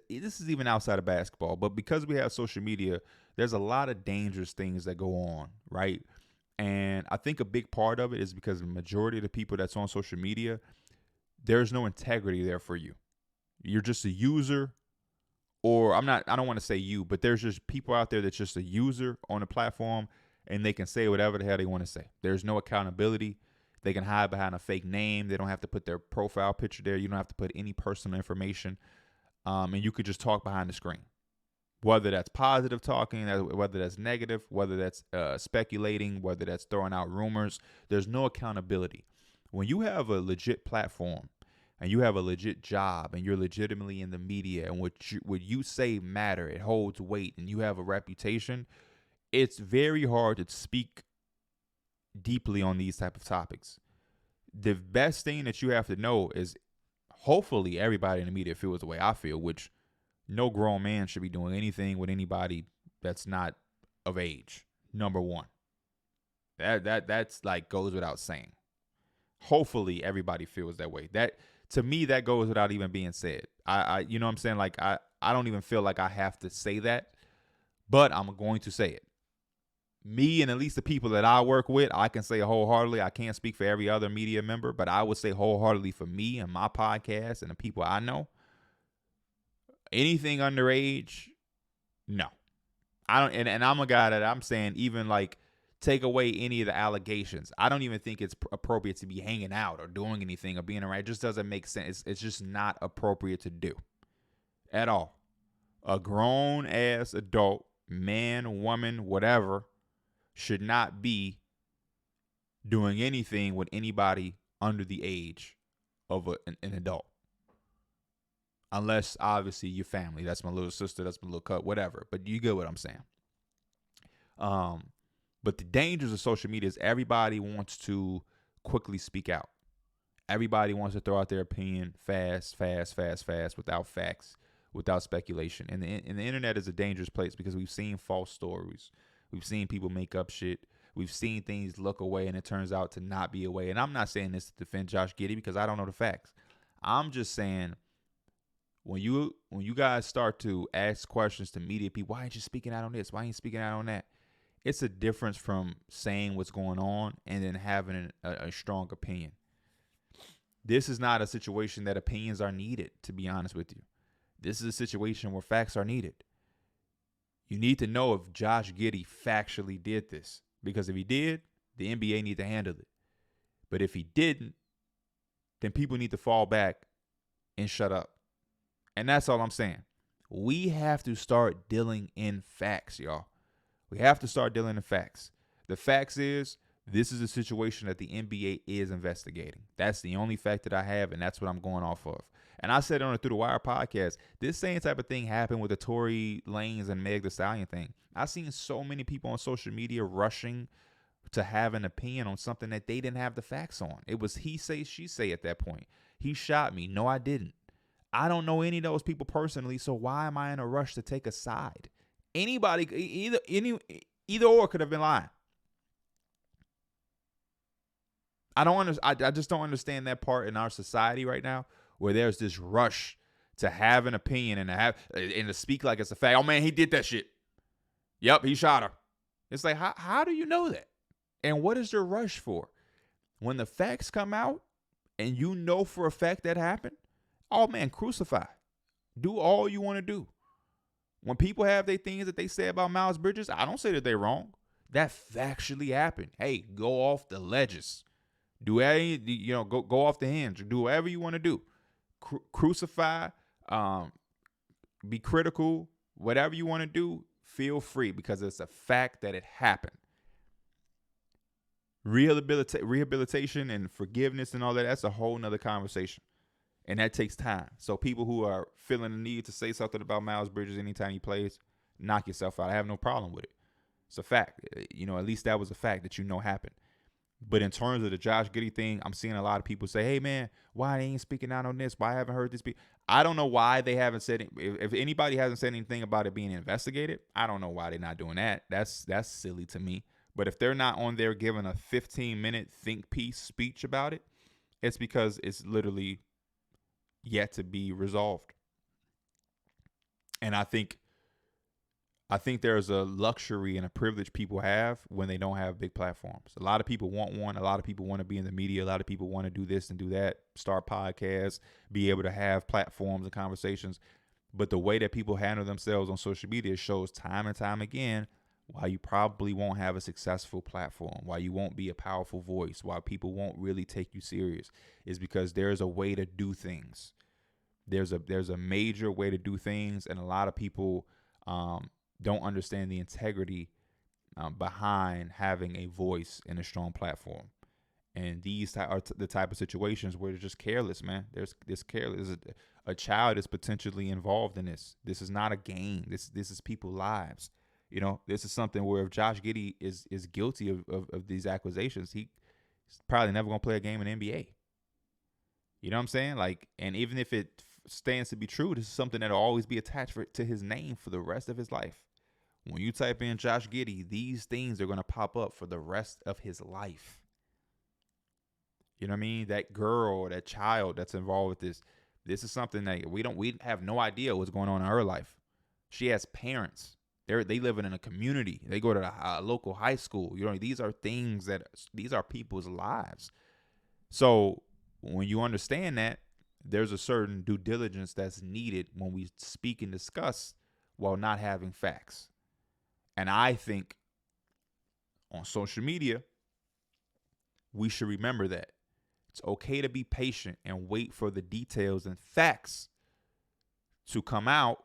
Speaker 1: even outside of basketball, but because we have social media, there's a lot of dangerous things that go on, right? And I think a big part of it is because the majority of the people that's on social media, there's no integrity there for you. You're just a user. Or I don't want to say you, but there's just people out there that's just a user on a platform, and they can say whatever the hell they want to say. There's no accountability. They can hide behind a fake name. They don't have to put their profile picture there. You don't have to put any personal information. And you could just talk behind the screen. Whether that's positive talking, whether that's negative, whether that's speculating, whether that's throwing out rumors, there's no accountability. When you have a legit platform, and you have a legit job, and you're legitimately in the media, and what you say matter, it holds weight, and you have a reputation, it's very hard to speak deeply on these type of topics. The best thing that you have to know is, hopefully everybody in the media feels the way I feel, which no grown man should be doing anything with anybody that's not of age. Number one. That's like goes without saying. Hopefully everybody feels that way. That, to me, that goes without even being said. I you know what I'm saying? Like I don't even feel like I have to say that, but I'm going to say it. Me and at least the people that I work with, I can say wholeheartedly. I can't speak for every other media member, but I would say wholeheartedly for me and my podcast and the people I know, anything underage, no. I don't, and I'm a guy that I'm saying, even like, take away any of the allegations. I don't even think it's appropriate to be hanging out or doing anything or being around. It just doesn't make sense. It's just not appropriate to do at all. A grown-ass adult, man, woman, whatever, should not be doing anything with anybody under the age of an adult. Unless, obviously, your family. That's my little sister. That's my little cut, whatever. But you get what I'm saying. But the dangers of social media is everybody wants to quickly speak out. Everybody wants to throw out their opinion fast, without facts, without speculation. And the internet is a dangerous place because we've seen false stories. We've seen people make up shit. We've seen things look away and it turns out to not be away. And I'm not saying this to defend Josh Giddey because I don't know the facts. I'm just saying when you guys start to ask questions to media people, why ain't you speaking out on this? Why ain't you speaking out on that? It's a difference from saying what's going on and then having a strong opinion. This is not a situation that opinions are needed, to be honest with you. This is a situation where facts are needed. You need to know if Josh Giddey factually did this. Because if he did, the NBA need to handle it. But if he didn't, then people need to fall back and shut up. And that's all I'm saying. We have to start dealing in facts, y'all. We have to start dealing in facts. The facts is, this is a situation that the NBA is investigating. That's the only fact that I have, and that's what I'm going off of. And I said on the Through the Wire podcast, this same type of thing happened with the Tory Lanez and Meg Thee Stallion thing. I've seen so many people on social media rushing to have an opinion on something that they didn't have the facts on. It was he say, she say at that point. He shot me. No, I didn't. I don't know any of those people personally, so why am I in a rush to take a side? Anybody, either or could have been lying. I just don't understand that part in our society right now, where there's this rush to have an opinion and to speak like it's a fact. Oh man, he did that shit. Yep, he shot her. It's like, how do you know that? And what is your rush for? When the facts come out and you know for a fact that happened, oh man, crucify. Do all you want to do. When people have their things that they say about Miles Bridges, I don't say that they're wrong. That factually happened. Hey, go off the ledges. Do any, go off the hinge. Do whatever you want to do. Crucify, be critical, whatever you want to do, feel free because it's a fact that it happened. Rehabilitation and forgiveness and all that, that's a whole nother conversation. And that takes time. So people who are feeling the need to say something about Miles Bridges anytime he plays, knock yourself out. I have no problem with it. It's a fact. At least that was a fact that happened. But in terms of the Josh Giddey thing, I'm seeing a lot of people say, hey, man, why they ain't speaking out on this? Why I haven't heard this? I don't know why they haven't said it. If anybody hasn't said anything about it being investigated, I don't know why they're not doing that. That's silly to me. But if they're not on there giving a 15-minute think piece speech about it, it's because it's literally yet to be resolved. And I think there's a luxury and a privilege people have when they don't have big platforms. A lot of people want one. A lot of people want to be in the media. A lot of people want to do this and do that, start podcasts, be able to have platforms and conversations. But the way that people handle themselves on social media shows time and time again why you probably won't have a successful platform, why you won't be a powerful voice, why people won't really take you serious, is because there's a way to do things. There's a major way to do things, and a lot of people don't understand the integrity behind having a voice and a strong platform. And these are the type of situations where they're just careless, man. There's careless. A child is potentially involved in this. This is not a game. This is people's lives. This is something where if Josh Giddey is guilty of these accusations, he's probably never going to play a game in the NBA. You know what I'm saying? Like, and even if it stands to be true, this is something that'll always be attached to his name for the rest of his life. When you type in Josh Giddey, these things are going to pop up for the rest of his life. You know what I mean? That girl or that child that's involved with this is something that we have no idea what's going on in her life. She has parents. They live in a community. They go to a local high school. These are these are people's lives. So when you understand that, there's a certain due diligence that's needed when we speak and discuss while not having facts. And I think on social media, we should remember that it's okay to be patient and wait for the details and facts to come out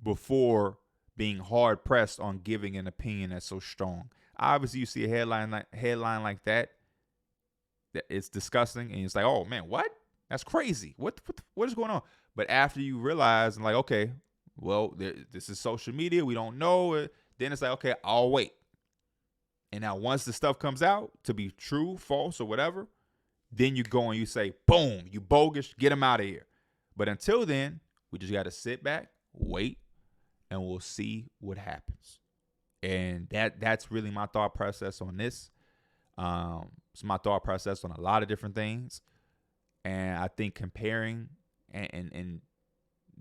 Speaker 1: before being hard pressed on giving an opinion that's so strong. Obviously, you see a headline like that it's disgusting, and it's like, oh man, what? That's crazy. What is going on? But after you realize and like, okay, well, this is social media. We don't know it. Then it's like, okay, I'll wait. And now once the stuff comes out to be true, false, or whatever, then you go and you say, boom, you bogus, get them out of here. But until then, we just got to sit back, wait, and we'll see what happens. And that's really my thought process on this. It's my thought process on a lot of different things. And I think comparing and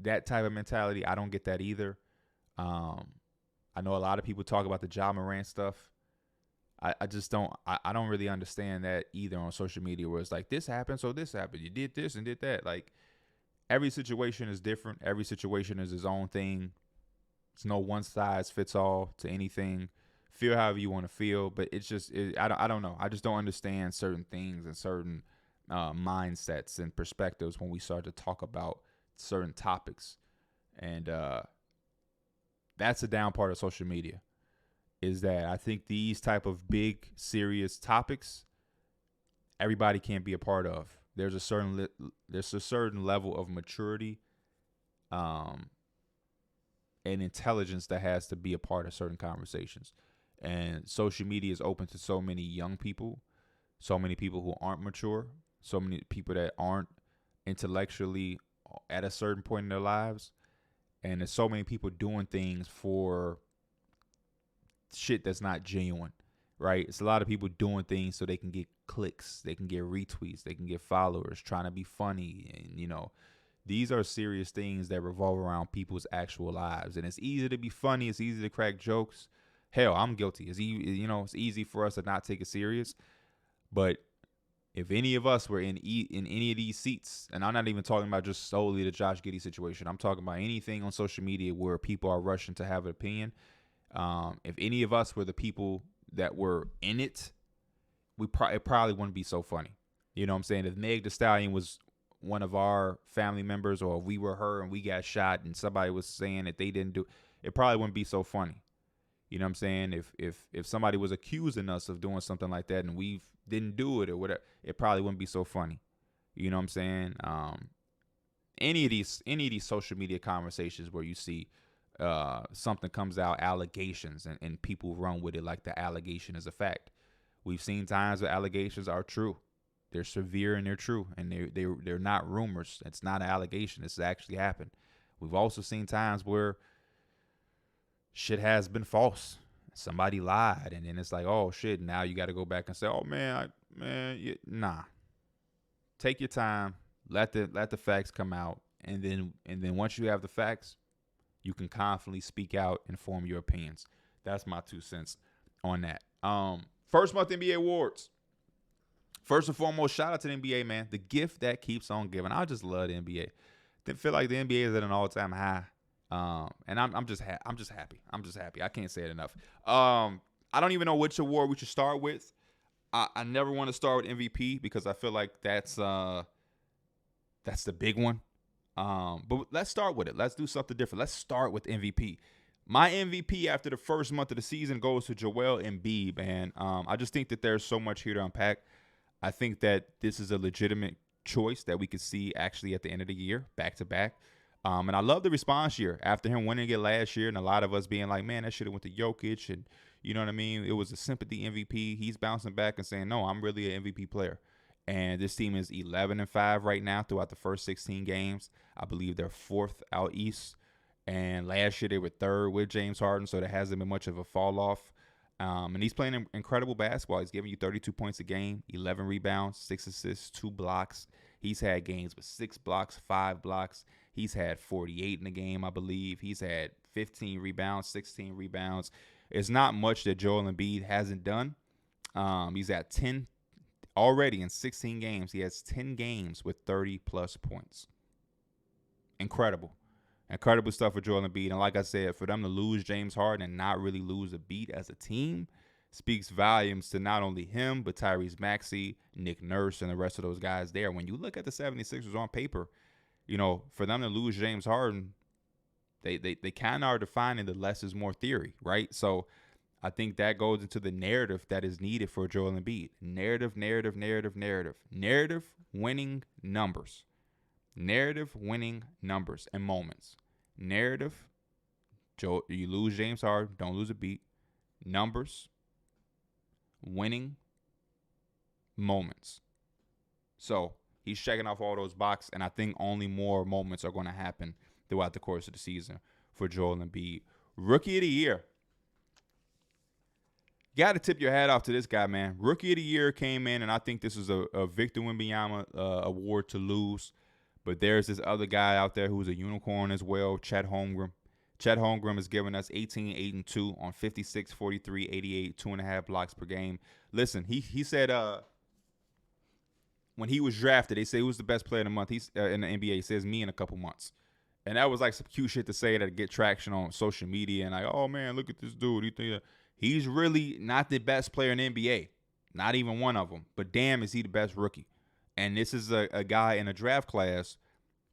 Speaker 1: that type of mentality, I don't get that either. I know a lot of people talk about the Ja Morant stuff. I just don't. I don't really understand that either on social media, where it's like, this happened, so this happened. You did this and did that. Like, every situation is different. Every situation is its own thing. It's no one size fits all to anything. Feel however you want to feel, but it's just I don't know. I just don't understand certain things and certain mindsets and perspectives when we start to talk about certain topics, and that's a down part of social media. Is that I think these type of big, serious topics, everybody can't be a part of. There's a certain level of maturity, and intelligence that has to be a part of certain conversations. And social media is open to so many young people, so many people who aren't mature, so many people that aren't intellectually at a certain point in their lives, and there's so many people doing things for shit that's not genuine, right? It's a lot of people doing things so they can get clicks, they can get retweets, they can get followers, trying to be funny. And these are serious things that revolve around people's actual lives. And it's easy to be funny, it's easy to crack jokes. Hell, I'm guilty. It's easy for us to not take it serious. But if any of us were in any of these seats, and I'm not even talking about just solely the Josh Giddey situation, I'm talking about anything on social media where people are rushing to have an opinion. If any of us were the people that were in it, it probably wouldn't be so funny. You know what I'm saying? If Meg Thee Stallion was one of our family members, or if we were her and we got shot and somebody was saying that they didn't do it, probably wouldn't be so funny. You know what I'm saying? If somebody was accusing us of doing something like that and we didn't do it or whatever, it probably wouldn't be so funny. You know what I'm saying? Any of these social media conversations where you see something comes out, allegations, and people run with it like the allegation is a fact. We've seen times where allegations are true. They're severe and they're true, and they're not rumors. It's not an allegation. This has actually happened. We've also seen times where shit has been false. Somebody lied, and then it's like, oh shit, now you got to go back and say, oh man, nah. Take your time. Let the facts come out, and then once you have the facts, you can confidently speak out and form your opinions. That's my 2 cents on that. First month NBA awards. First and foremost, shout out to the NBA, man. The gift that keeps on giving. I just love the NBA. I feel like the NBA is at an all-time high. And I'm just happy. I'm just happy. I can't say it enough. I don't even know which award we should start with. I never want to start with MVP because I feel like that's the big one. But let's start with it. Let's do something different. Let's start with MVP. My MVP after the first month of the season goes to Joel Embiid, man. I just think that there's so much here to unpack. I think that this is a legitimate choice that we could see actually at the end of the year, back to back. And I love the response here after him winning it last year, and a lot of us being like, man, that should have went to Jokic, and you know what I mean? It was a sympathy MVP. He's bouncing back and saying, no, I'm really an MVP player. And this team is 11-5 right now throughout the first 16 games. I believe they're 4th out east. And last year they were 3rd with James Harden, so there hasn't been much of a fall off. And he's playing incredible basketball. He's giving you 32 points a game, 11 rebounds, 6 assists, 2 blocks. He's had games with 6 blocks, 5 blocks. He's had 48 in the game, I believe. He's had 15 rebounds, 16 rebounds. It's not much that Joel Embiid hasn't done. He's at 10 already in 16 games. He has 10 games with 30-plus points. Incredible. Incredible stuff for Joel Embiid. And like I said, for them to lose James Harden and not really lose a beat as a team speaks volumes to not only him, but Tyrese Maxey, Nick Nurse, and the rest of those guys there. When you look at the 76ers on paper, for them to lose James Harden, they kind of are defining the less is more theory, right? So I think that goes into the narrative that is needed for Joel Embiid. Narrative, winning numbers. Narrative, winning numbers and moments. Narrative, Joe, you lose James Harden, don't lose a beat. Numbers, winning moments. So he's checking off all those boxes, and I think only more moments are going to happen throughout the course of the season for Joel Embiid. Rookie of the Year. You got to tip your hat off to this guy, man. Rookie of the Year came in, and I think this is a Victor Wembanyama award to lose. But there's this other guy out there who's a unicorn as well, Chet Holmgren. Chet Holmgren has given us 18, 8, and 2 on 56, 43, 88, 2.5 blocks per game. Listen, he said when he was drafted, they say who's the best player in the month. He's in the NBA. He says me in a couple months. And that was like some cute shit to say to get traction on social media. And like, oh, man, look at this dude. He's really not the best player in the NBA. Not even one of them. But damn, is he the best rookie. And this is a guy in a draft class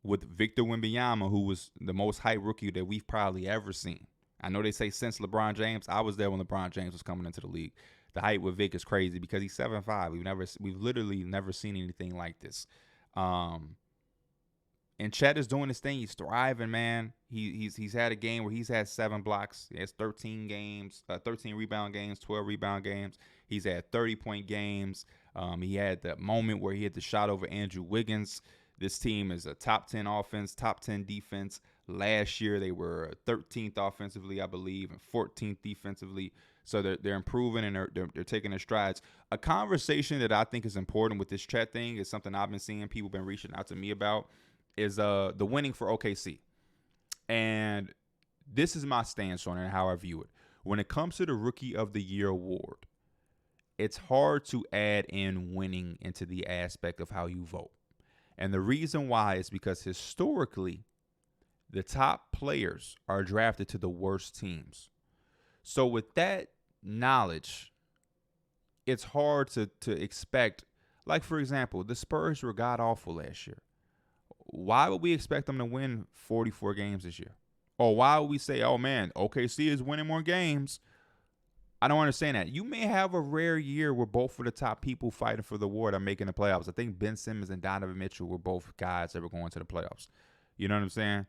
Speaker 1: with Victor Wembanyama, who was the most hyped rookie that we've probably ever seen. I know they say since LeBron James. I was there when LeBron James was coming into the league. The hype with Vic is crazy because he's 7'5". We've literally never seen anything like this. And Chet is doing his thing. He's thriving, man. He's had a game where he's had 7 blocks. He has 13 rebound games, 12 rebound games. He's had 30-point games. He had that moment where he hit the shot over Andrew Wiggins. This team is a top 10 offense, top 10 defense. Last year they were 13th offensively, I believe, and 14th defensively. So they're improving and they're taking their strides. A conversation that I think is important with this Chet thing is something I've been seeing people been reaching out to me about is the winning for OKC. And this is my stance on it and how I view it. When it comes to the Rookie of the Year award, it's hard to add in winning into the aspect of how you vote. And the reason why is because historically, the top players are drafted to the worst teams. So with that knowledge, it's hard to expect, like, for example, the Spurs were god-awful last year. Why would we expect them to win 44 games this year? Or why would we say, oh, man, OKC is winning more games? I don't understand that. You may have a rare year where both of the top people fighting for the award are making the playoffs. I think Ben Simmons and Donovan Mitchell were both guys that were going to the playoffs. You know what I'm saying?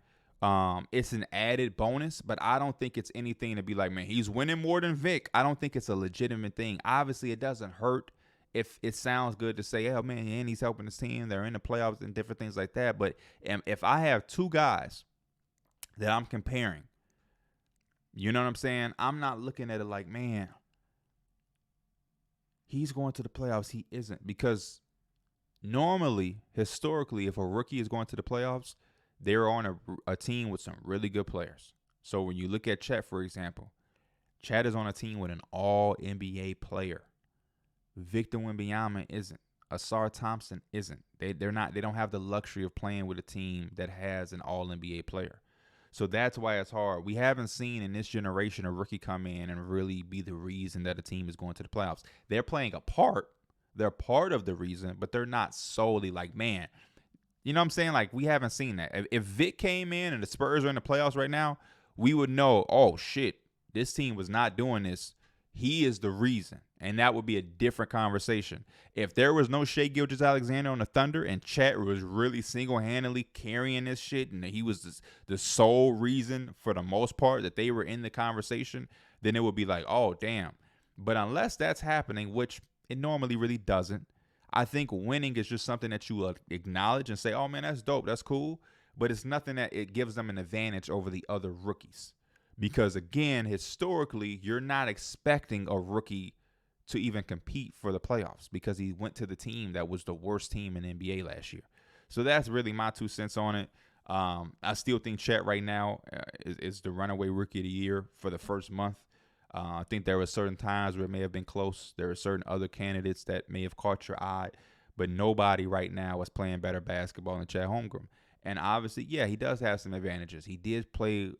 Speaker 1: It's an added bonus, but I don't think it's anything to be like, man, he's winning more than Vic. I don't think it's a legitimate thing. Obviously, it doesn't hurt if it sounds good to say, oh, man, and he's helping his team. They're in the playoffs and different things like that. But if I have two guys that I'm comparing, you know what I'm saying? I'm not looking at it like, man, he's going to the playoffs. He isn't. Because normally, historically, if a rookie is going to the playoffs, they're on a team with some really good players. So when you look at Chet, for example, Chet is on a team with an all-NBA player. Victor Wembanyama isn't. Asar Thompson isn't. They don't have the luxury of playing with a team that has an all-NBA player. So that's why it's hard. We haven't seen in this generation a rookie come in and really be the reason that a team is going to the playoffs. They're playing a part. They're part of the reason, but they're not solely like, man, you know what I'm saying? Like, we haven't seen that. If Vic came in and the Spurs are in the playoffs right now, we would know, oh, shit, this team was not doing this. He is the reason. And that would be a different conversation. If there was no Shai Gilgeous-Alexander on the Thunder and Chet was really single-handedly carrying this shit and he was the sole reason for the most part that they were in the conversation, then it would be like, oh, damn. But unless that's happening, which it normally really doesn't, I think winning is just something that you acknowledge and say, oh, man, that's dope. That's cool. But it's nothing that it gives them an advantage over the other rookies. Because, again, historically, you're not expecting a rookie to even compete for the playoffs because he went to the team that was the worst team in the NBA last year. So that's really my 2 cents on it. I still think Chet right now is the runaway rookie of the year for the first month. I think there were certain times where it may have been close. There are certain other candidates that may have caught your eye, but nobody right now is playing better basketball than Chet Holmgren. And obviously, yeah, he does have some advantages. He did play in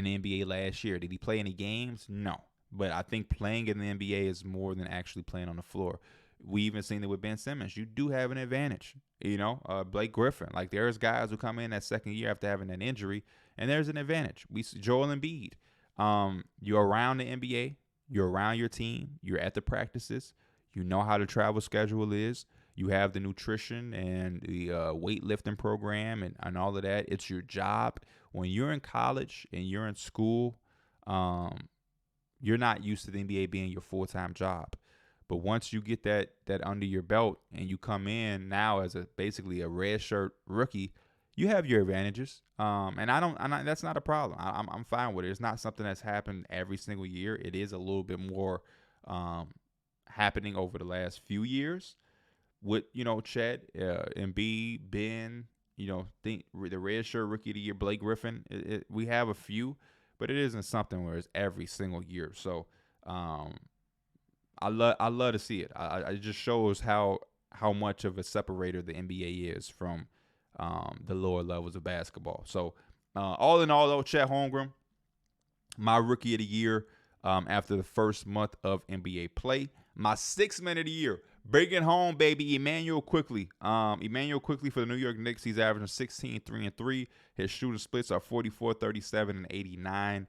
Speaker 1: the NBA last year. Did he play any games? No. But I think playing in the NBA is more than actually playing on the floor. We even seen it with Ben Simmons. You do have an advantage. You know, Blake Griffin. Like, there's guys who come in that second year after having an injury, and there's an advantage. We see Joel Embiid. You're around the NBA. You're around your team. You're at the practices. You know how the travel schedule is. You have the nutrition and the weightlifting program and all of that. It's your job. When you're in college and you're in school, you're not used to the NBA being your full-time job. But once you get that under your belt and you come in now as basically a red shirt rookie, you have your advantages. And that's not a problem. I'm fine with it. It's not something that's happened every single year. It is a little bit more happening over the last few years with, Chet, Embiid, Ben, think the red shirt rookie of the year, Blake Griffin. We have a few, but it isn't something where it's every single year. So I love to see it. It just shows how much of a separator the NBA is from the lower levels of basketball. So all in all, though, Chet Holmgren, my rookie of the year after the first month of NBA play. My sixth man of the year, bring it home, baby, Emmanuel Quickley. Emmanuel Quickley for the New York Knicks. He's averaging 16, 3, and 3. His shooting splits are 44, 37, and 89.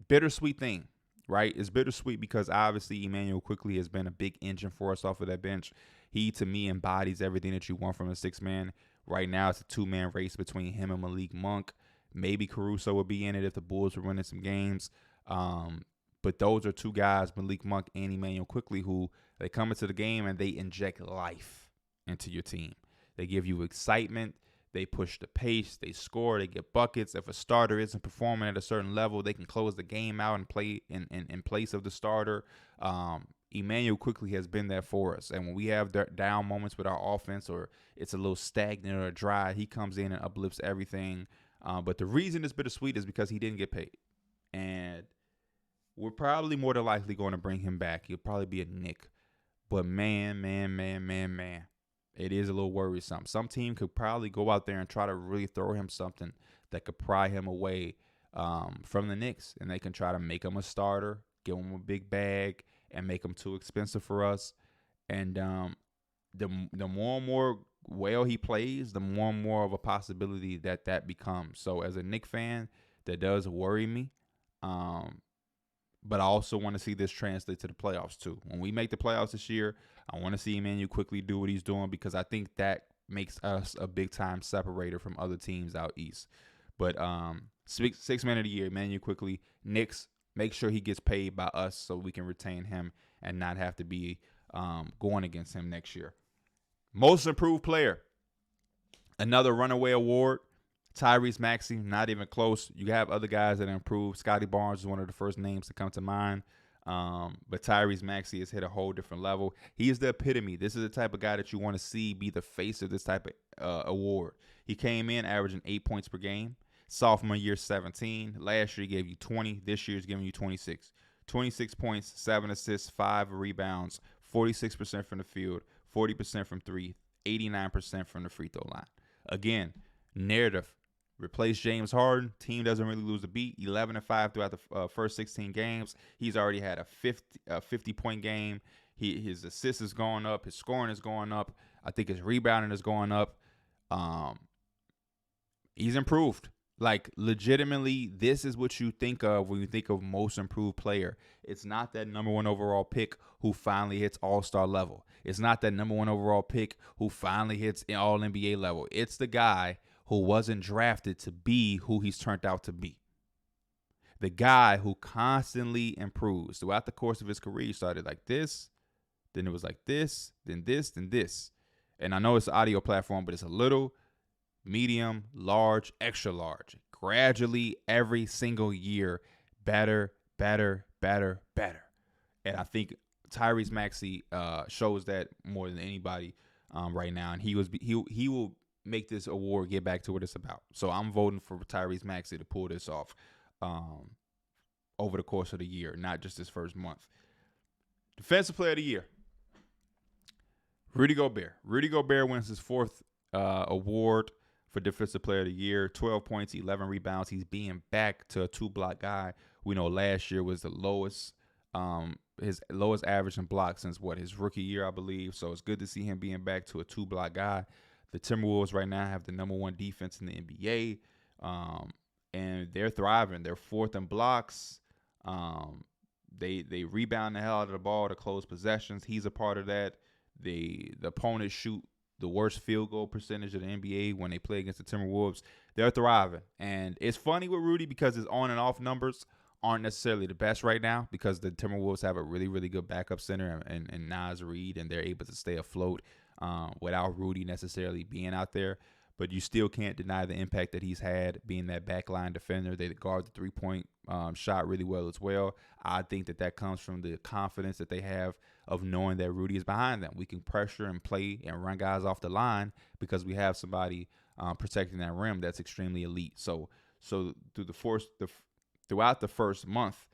Speaker 1: Bittersweet thing, right? It's bittersweet because obviously Emmanuel Quickley has been a big engine for us off of that bench. He, to me, embodies everything that you want from a six-man. Right now, it's a two-man race between him and Malik Monk. Maybe Caruso would be in it if the Bulls were winning some games. But those are two guys, Malik Monk and Emmanuel Quickley, who they come into the game and they inject life into your team. They give you excitement. They push the pace. They score. They get buckets. If a starter isn't performing at a certain level, they can close the game out and play in place of the starter. Emmanuel Quickley has been there for us. And when we have down moments with our offense or it's a little stagnant or dry, he comes in and uplifts everything. But the reason it's bittersweet is because he didn't get paid. And we're probably more than likely going to bring him back. He'll probably be a Knick. But man, it is a little worrisome. Some team could probably go out there and try to really throw him something that could pry him away from the Knicks. And they can try to make him a starter, give him a big bag, and make him too expensive for us. And the more and more well he plays, the more and more of a possibility that becomes. So as a Knicks fan, that does worry me. But I also want to see this translate to the playoffs too. When we make the playoffs this year, I want to see Emmanuel Quickley do what he's doing because I think that makes us a big-time separator from other teams out east. But six man of the year, Emmanuel Quickley, Knicks, make sure he gets paid by us so we can retain him and not have to be going against him next year. Most improved player, another runaway award. Tyrese Maxey, not even close. You have other guys that improved. Scotty Barnes is one of the first names to come to mind. But Tyrese Maxey has hit a whole different level. He is the epitome. This is the type of guy that you want to see be the face of this type of award. He came in averaging 8 points per game. Sophomore year, 17. Last year, he gave you 20. This year, he's giving you 26. 26 points, 7 assists, 5 rebounds, 46% from the field, 40% from three, 89% from the free throw line. Again, narrative. Replace James Harden. Team doesn't really lose a beat. 11-5 throughout the first 16 games. He's already had a 50-point game. His assists is going up. His scoring is going up. I think his rebounding is going up. He's improved. Like, legitimately, this is what you think of when you think of most improved player. It's not that number one overall pick who finally hits all-star level. It's not that number one overall pick who finally hits all-NBA level. It's the guy who wasn't drafted to be who he's turned out to be. The guy who constantly improves. Throughout the course of his career, he started like this, then it was like this, then this, then this. And I know it's an audio platform, but it's a little, medium, large, extra large. Gradually, every single year, better. And I think Tyrese Maxey shows that more than anybody right now. And he will make this award get back to what it's about. So I'm voting for Tyrese Maxey to pull this off over the course of the year, not just this first month. Defensive Player of the Year, Rudy Gobert. Rudy Gobert wins his fourth award for Defensive Player of the Year. 12 points, 11 rebounds. He's being back to a two-block guy. We know last year was the lowest, his lowest average in blocks since his rookie year, I believe. So it's good to see him being back to a two-block guy. The Timberwolves right now have the number one defense in the NBA. and they're thriving. They're fourth in blocks. They rebound the hell out of the ball to close possessions. He's a part of that. The opponents shoot the worst field goal percentage of the NBA when they play against the Timberwolves. They're thriving. And it's funny with Rudy because his on and off numbers aren't necessarily the best right now because the Timberwolves have a really, really good backup center and Naz Reid, and they're able to stay afloat without Rudy necessarily being out there. But you still can't deny the impact that he's had being that backline defender. They guard the three-point shot really well as well. I think that comes from the confidence that they have of knowing that Rudy is behind them. We can pressure and play and run guys off the line because we have somebody protecting that rim that's extremely elite. So throughout the first month,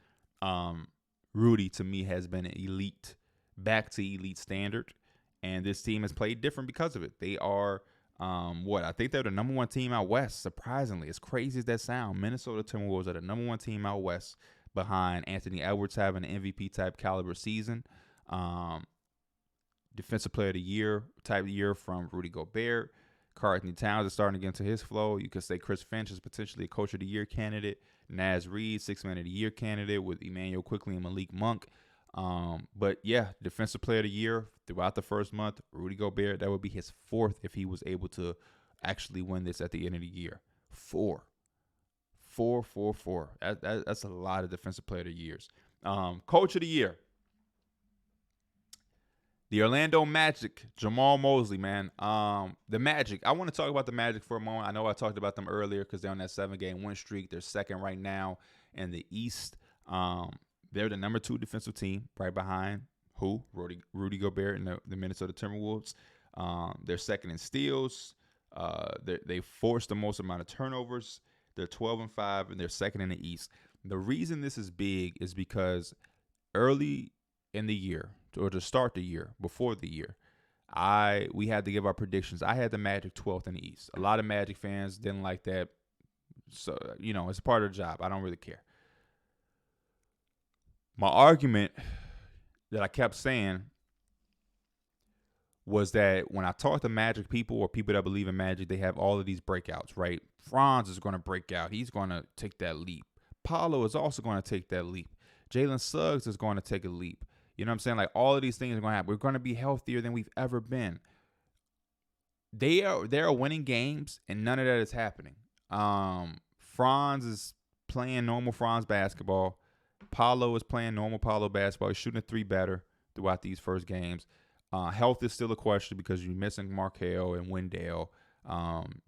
Speaker 1: Rudy to me has been elite, back to elite standard, and this team has played different because of it. They are I think they're the number one team out west, surprisingly. As crazy as that sounds, Minnesota Timberwolves are the number one team out west behind Anthony Edwards having an MVP-type caliber season. Defensive Player of the Year type of year from Rudy Gobert. Karl-Anthony Towns is starting to get into his flow. You could say Chris Finch is potentially a Coach of the Year candidate. Naz Reid, Sixth Man of the Year candidate with Emmanuel Quickley and Malik Monk. But yeah, Defensive Player of the Year throughout the first month, Rudy Gobert, that would be his fourth if he was able to actually win this at the end of the year. Four. That's a lot of Defensive Player of the Years. Coach of the Year. The Orlando Magic, Jamal Mosley, man. The Magic. I want to talk about the Magic for a moment. I know I talked about them earlier because they're on that 7-game win streak. They're second right now in the East. They're the number 2 defensive team, right behind who? Rudy Gobert and the Minnesota Timberwolves. They're second in steals. They forced the most amount of turnovers. They're 12-5, and they're second in the East. The reason this is big is because early in the year, or to start the year, before the year, we had to give our predictions. I had the Magic 12th in the East. A lot of Magic fans didn't like that. So, it's part of the job. I don't really care. My argument that I kept saying was that when I talk to Magic people or people that believe in Magic, they have all of these breakouts, right? Franz is going to break out. He's going to take that leap. Paolo is also going to take that leap. Jalen Suggs is going to take a leap. You know what I'm saying? Like, all of these things are going to happen. We're going to be healthier than we've ever been. They are winning games, and none of that is happening. Franz is playing normal Franz basketball. Paolo is playing normal Paolo basketball. He's shooting a 3 better throughout these first games. Health is still a question because you're missing Markelle and Wendell.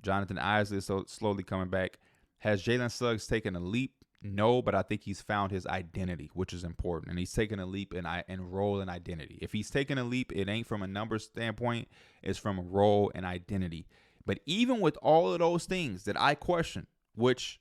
Speaker 1: Jonathan Isley is slowly coming back. Has Jalen Suggs taken a leap? No, but I think he's found his identity, which is important. And he's taken a leap in role and identity. If he's taking a leap, it ain't from a numbers standpoint. It's from a role and identity. But even with all of those things that I question, which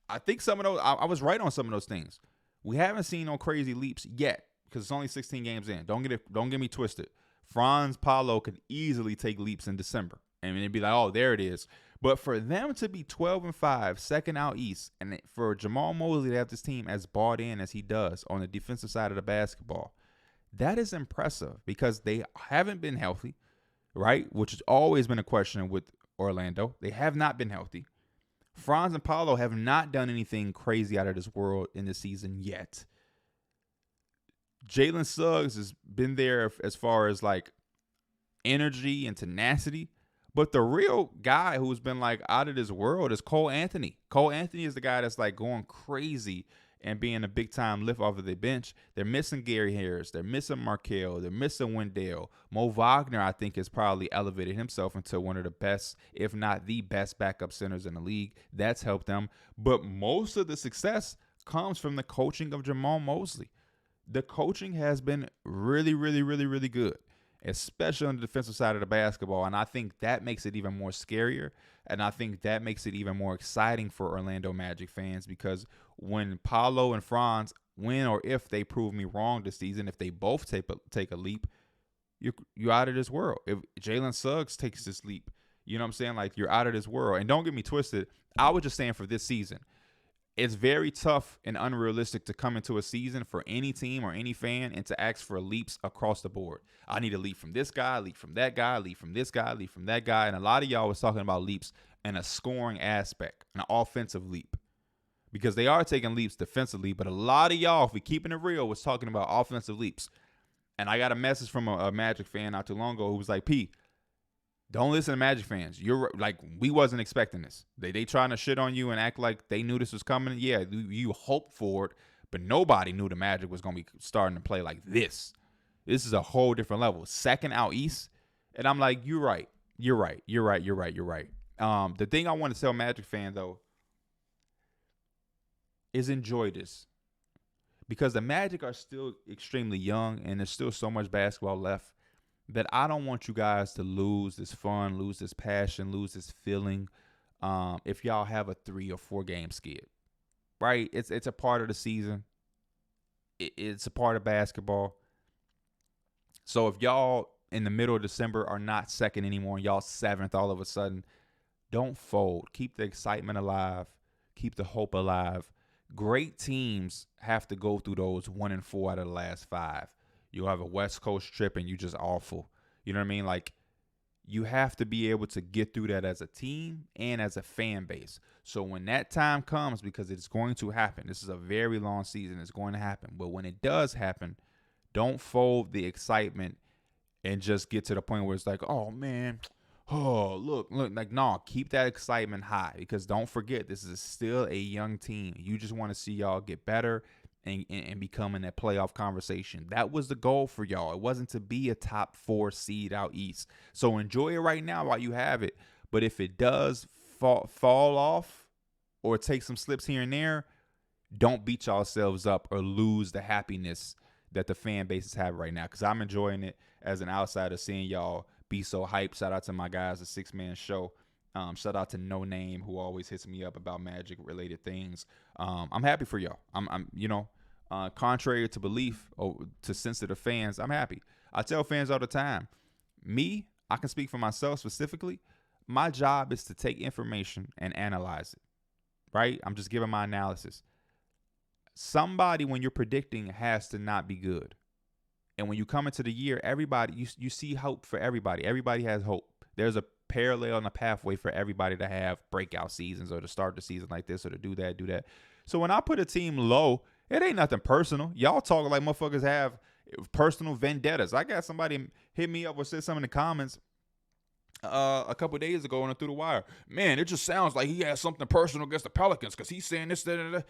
Speaker 1: I think some of those, I was right on some of those things. We haven't seen no crazy leaps yet because it's only 16 games in. Don't get me twisted. Franz Paolo could easily take leaps in December. And it'd be like, oh, there it is. But for them to be 12-5, second out East, and for Jamal Mosley to have this team as bought in as he does on the defensive side of the basketball, that is impressive because they haven't been healthy, right? Which has always been a question with Orlando. They have not been healthy. Franz and Paolo have not done anything crazy out of this world in the season yet. Jalen Suggs has been there as far as like energy and tenacity. But the real guy who's been like out of this world is Cole Anthony. Cole Anthony is the guy that's like going crazy and being a big time lift off of the bench. They're missing Gary Harris. They're missing Markelle. They're missing Wendell. Mo Wagner, I think, has probably elevated himself into one of the best, if not the best backup centers in the league. That's helped them. But most of the success comes from the coaching of Jamal Mosley. The coaching has been really, really, really, really good, especially on the defensive side of the basketball. And I think that makes it even more scarier. And I think that makes it even more exciting for Orlando Magic fans because when Paolo and Franz win, or if they prove me wrong this season, if they both take a leap, you're out of this world. If Jalen Suggs takes this leap, you know what I'm saying? Like, you're out of this world. And don't get me twisted. I was just saying for this season, it's very tough and unrealistic to come into a season for any team or any fan and to ask for leaps across the board. I need a leap from this guy, leap from that guy, leap from this guy, leap from that guy. And a lot of y'all was talking about leaps in a scoring aspect, an offensive leap. because they are taking leaps defensively. But a lot of y'all, if we keeping it real, was talking about offensive leaps. And I got a message from a Magic fan not too long ago who was like, P, don't listen to Magic fans. You're like, we wasn't expecting this. They trying to shit on you and act like they knew this was coming. Yeah, you hoped for it, but nobody knew the Magic was going to be starting to play like this. This is a whole different level. Second out East. And I'm like, you're right. The thing I want to tell Magic fan, though, is enjoy this. Because the Magic are still extremely young and there's still so much basketball left that I don't want you guys to lose this fun, lose this passion, lose this feeling if y'all have a 3 or 4 game skid. Right? It's a part of the season. It's a part of basketball. So if y'all in the middle of December are not second anymore and y'all 7th all of a sudden, don't fold. Keep the excitement alive. Keep the hope alive. Great teams have to go through those 1 and 4 out of the last 5. You'll have a West Coast trip and you're just awful. You know what I mean? Like, you have to be able to get through that as a team and as a fan base. So when that time comes, because it's going to happen, this is a very long season, it's going to happen. But when it does happen, don't fold the excitement and just get to the point where it's like, oh, man, oh, look. Like, no, keep that excitement high because don't forget, this is still a young team. You just want to see y'all get better and become in that playoff conversation. That was the goal for y'all. It wasn't to be a top 4 seed out East. So enjoy it right now while you have it. But if it does fall off or take some slips here and there, don't beat yourselves up or lose the happiness that the fan bases have right now. Because I'm enjoying it as an outsider, seeing y'all be so hyped. Shout out to my guys, the 6-man show. Shout out to No Name, who always hits me up about Magic related things. I'm happy for y'all. I'm contrary to belief or to sensitive fans, I'm happy. I tell fans all the time, I can speak for myself specifically. My job is to take information and analyze it, right? I'm just giving my analysis. Somebody, when you're predicting, has to not be good. And when you come into the year, everybody, you see hope for everybody. Everybody has hope. There's a parallel and a pathway for everybody to have breakout seasons or to start the season like this or to do that. So when I put a team low, it ain't nothing personal. Y'all talk like motherfuckers have personal vendettas. I got somebody hit me up or said something in the comments a couple days ago and through the wire. Man, it just sounds like he has something personal against the Pelicans because he's saying this, that.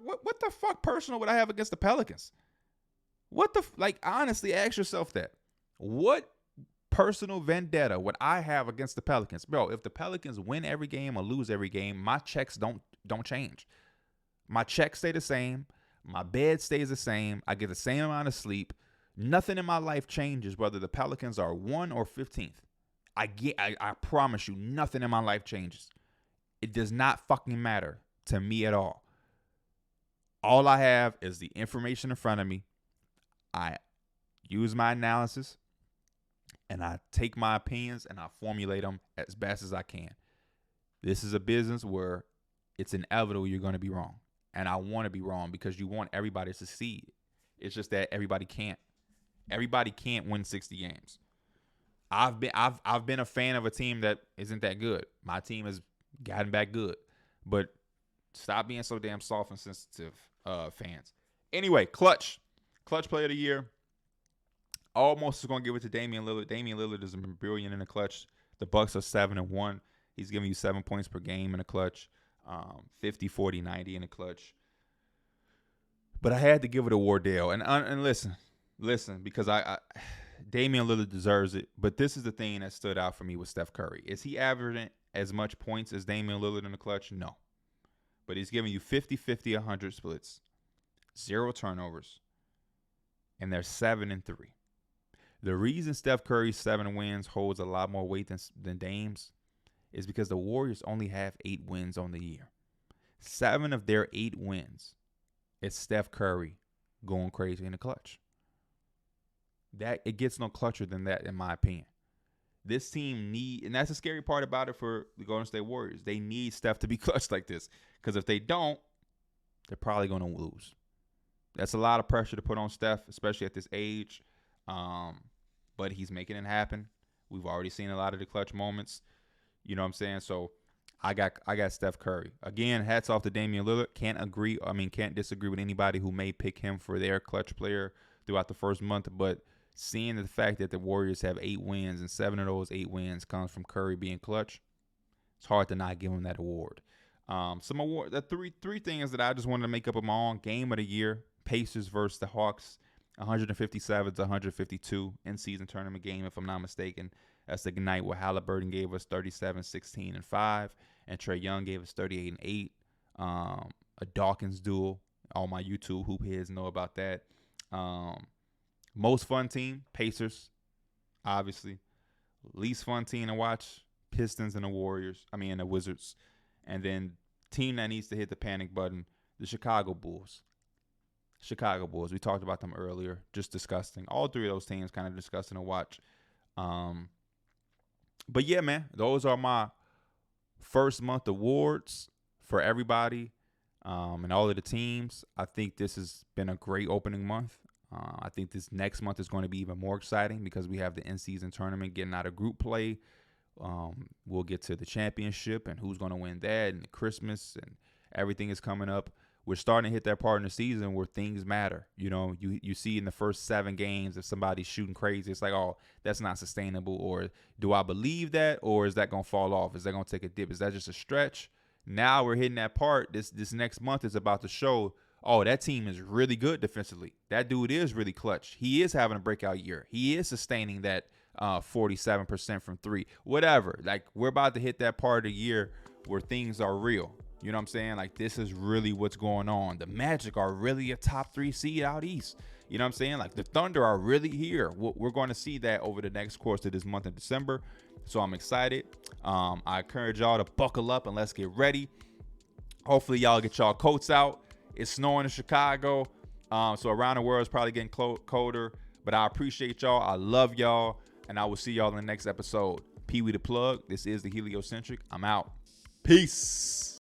Speaker 1: What the fuck personal would I have against the Pelicans? Honestly, ask yourself that. What personal vendetta would I have against the Pelicans? Bro, if the Pelicans win every game or lose every game, my checks don't change. My checks stay the same. My bed stays the same. I get the same amount of sleep. Nothing in my life changes whether the Pelicans are 1 or 15th. I promise you, nothing in my life changes. It does not fucking matter to me at all. All I have is the information in front of me. I use my analysis and I take my opinions and I formulate them as best as I can. This is a business where it's inevitable you're going to be wrong. And I want to be wrong because you want everybody to succeed. It's just that everybody can't. Everybody can't win 60 games. I've been a fan of a team that isn't that good. My team has gotten back good. But stop being so damn soft and sensitive, fans. Anyway, Clutch Player of the Year. Almost is going to give it to Damian Lillard. Damian Lillard has been brilliant in the clutch. The Bucks are 7-1. He's giving you 7 points per game in the clutch. 50, 40, 90 in the clutch. But I had to give it to Wardell. And listen, because Damian Lillard deserves it. But this is the thing that stood out for me with Steph Curry. Is he averaging as much points as Damian Lillard in the clutch? No. But he's giving you 50-50, 100 splits, 0 turnovers, and they're 7-3. The reason Steph Curry's 7 wins holds a lot more weight than Dame's is because the Warriors only have 8 wins on the year. 7 of their 8 wins is Steph Curry going crazy in the clutch. That it gets no clutcher than that, in my opinion. This team and that's the scary part about it for the Golden State Warriors. They need Steph to be clutch like this, because if they don't, they're probably going to lose. That's a lot of pressure to put on Steph, especially at this age. But he's making it happen. We've already seen a lot of the clutch moments. You know what I'm saying? So I got Steph Curry. Again, hats off to Damian Lillard. Can't disagree with anybody who may pick him for their clutch player throughout the first month. But seeing the fact that the Warriors have 8 wins and 7 of those 8 wins comes from Curry being clutch, it's hard to not give him that award. Some award, the three things that I just wanted to make up of my own. Game of the year: Pacers versus the Hawks, 157-152 in season tournament game, if I'm not mistaken. That's the night where Halliburton gave us 37, 16, and 5, and Trae Young gave us 38 and 8. A Dawkins duel. All my YouTube hoop heads know about that. Most fun team, Pacers, obviously. Least fun team to watch, Pistons and the Wizards. And then team that needs to hit the panic button, the Chicago Bulls. We talked about them earlier. Just disgusting. All three of those teams kind of disgusting to watch. But yeah, man, those are my first month awards for everybody and all of the teams. I think this has been a great opening month. I think this next month is going to be even more exciting because we have the in-season tournament getting out of group play. We'll get to the championship and who's going to win that, and Christmas, and everything is coming up. We're starting to hit that part in the season where things matter. You know, you see in the first 7 games, if somebody's shooting crazy, it's like, oh, that's not sustainable. Or do I believe that? Or is that going to fall off? Is that going to take a dip? Is that just a stretch? Now we're hitting that part. This next month is about to show, oh, that team is really good defensively. That dude is really clutch. He is having a breakout year. He is sustaining that 47% from 3. Whatever. Like, we're about to hit that part of the year where things are real. You know what I'm saying? Like, this is really what's going on. The Magic are really a top 3 seed out east. You know what I'm saying? Like, the Thunder are really here. We're going to see that over the next course of this month of December. So I'm excited. I encourage y'all to buckle up and let's get ready. Hopefully y'all get y'all coats out. It's snowing in Chicago. So around the world is probably getting colder. But I appreciate y'all. I love y'all. And I will see y'all in the next episode. Pee Wee the Plug. This is the Heliocentric. I'm out. Peace.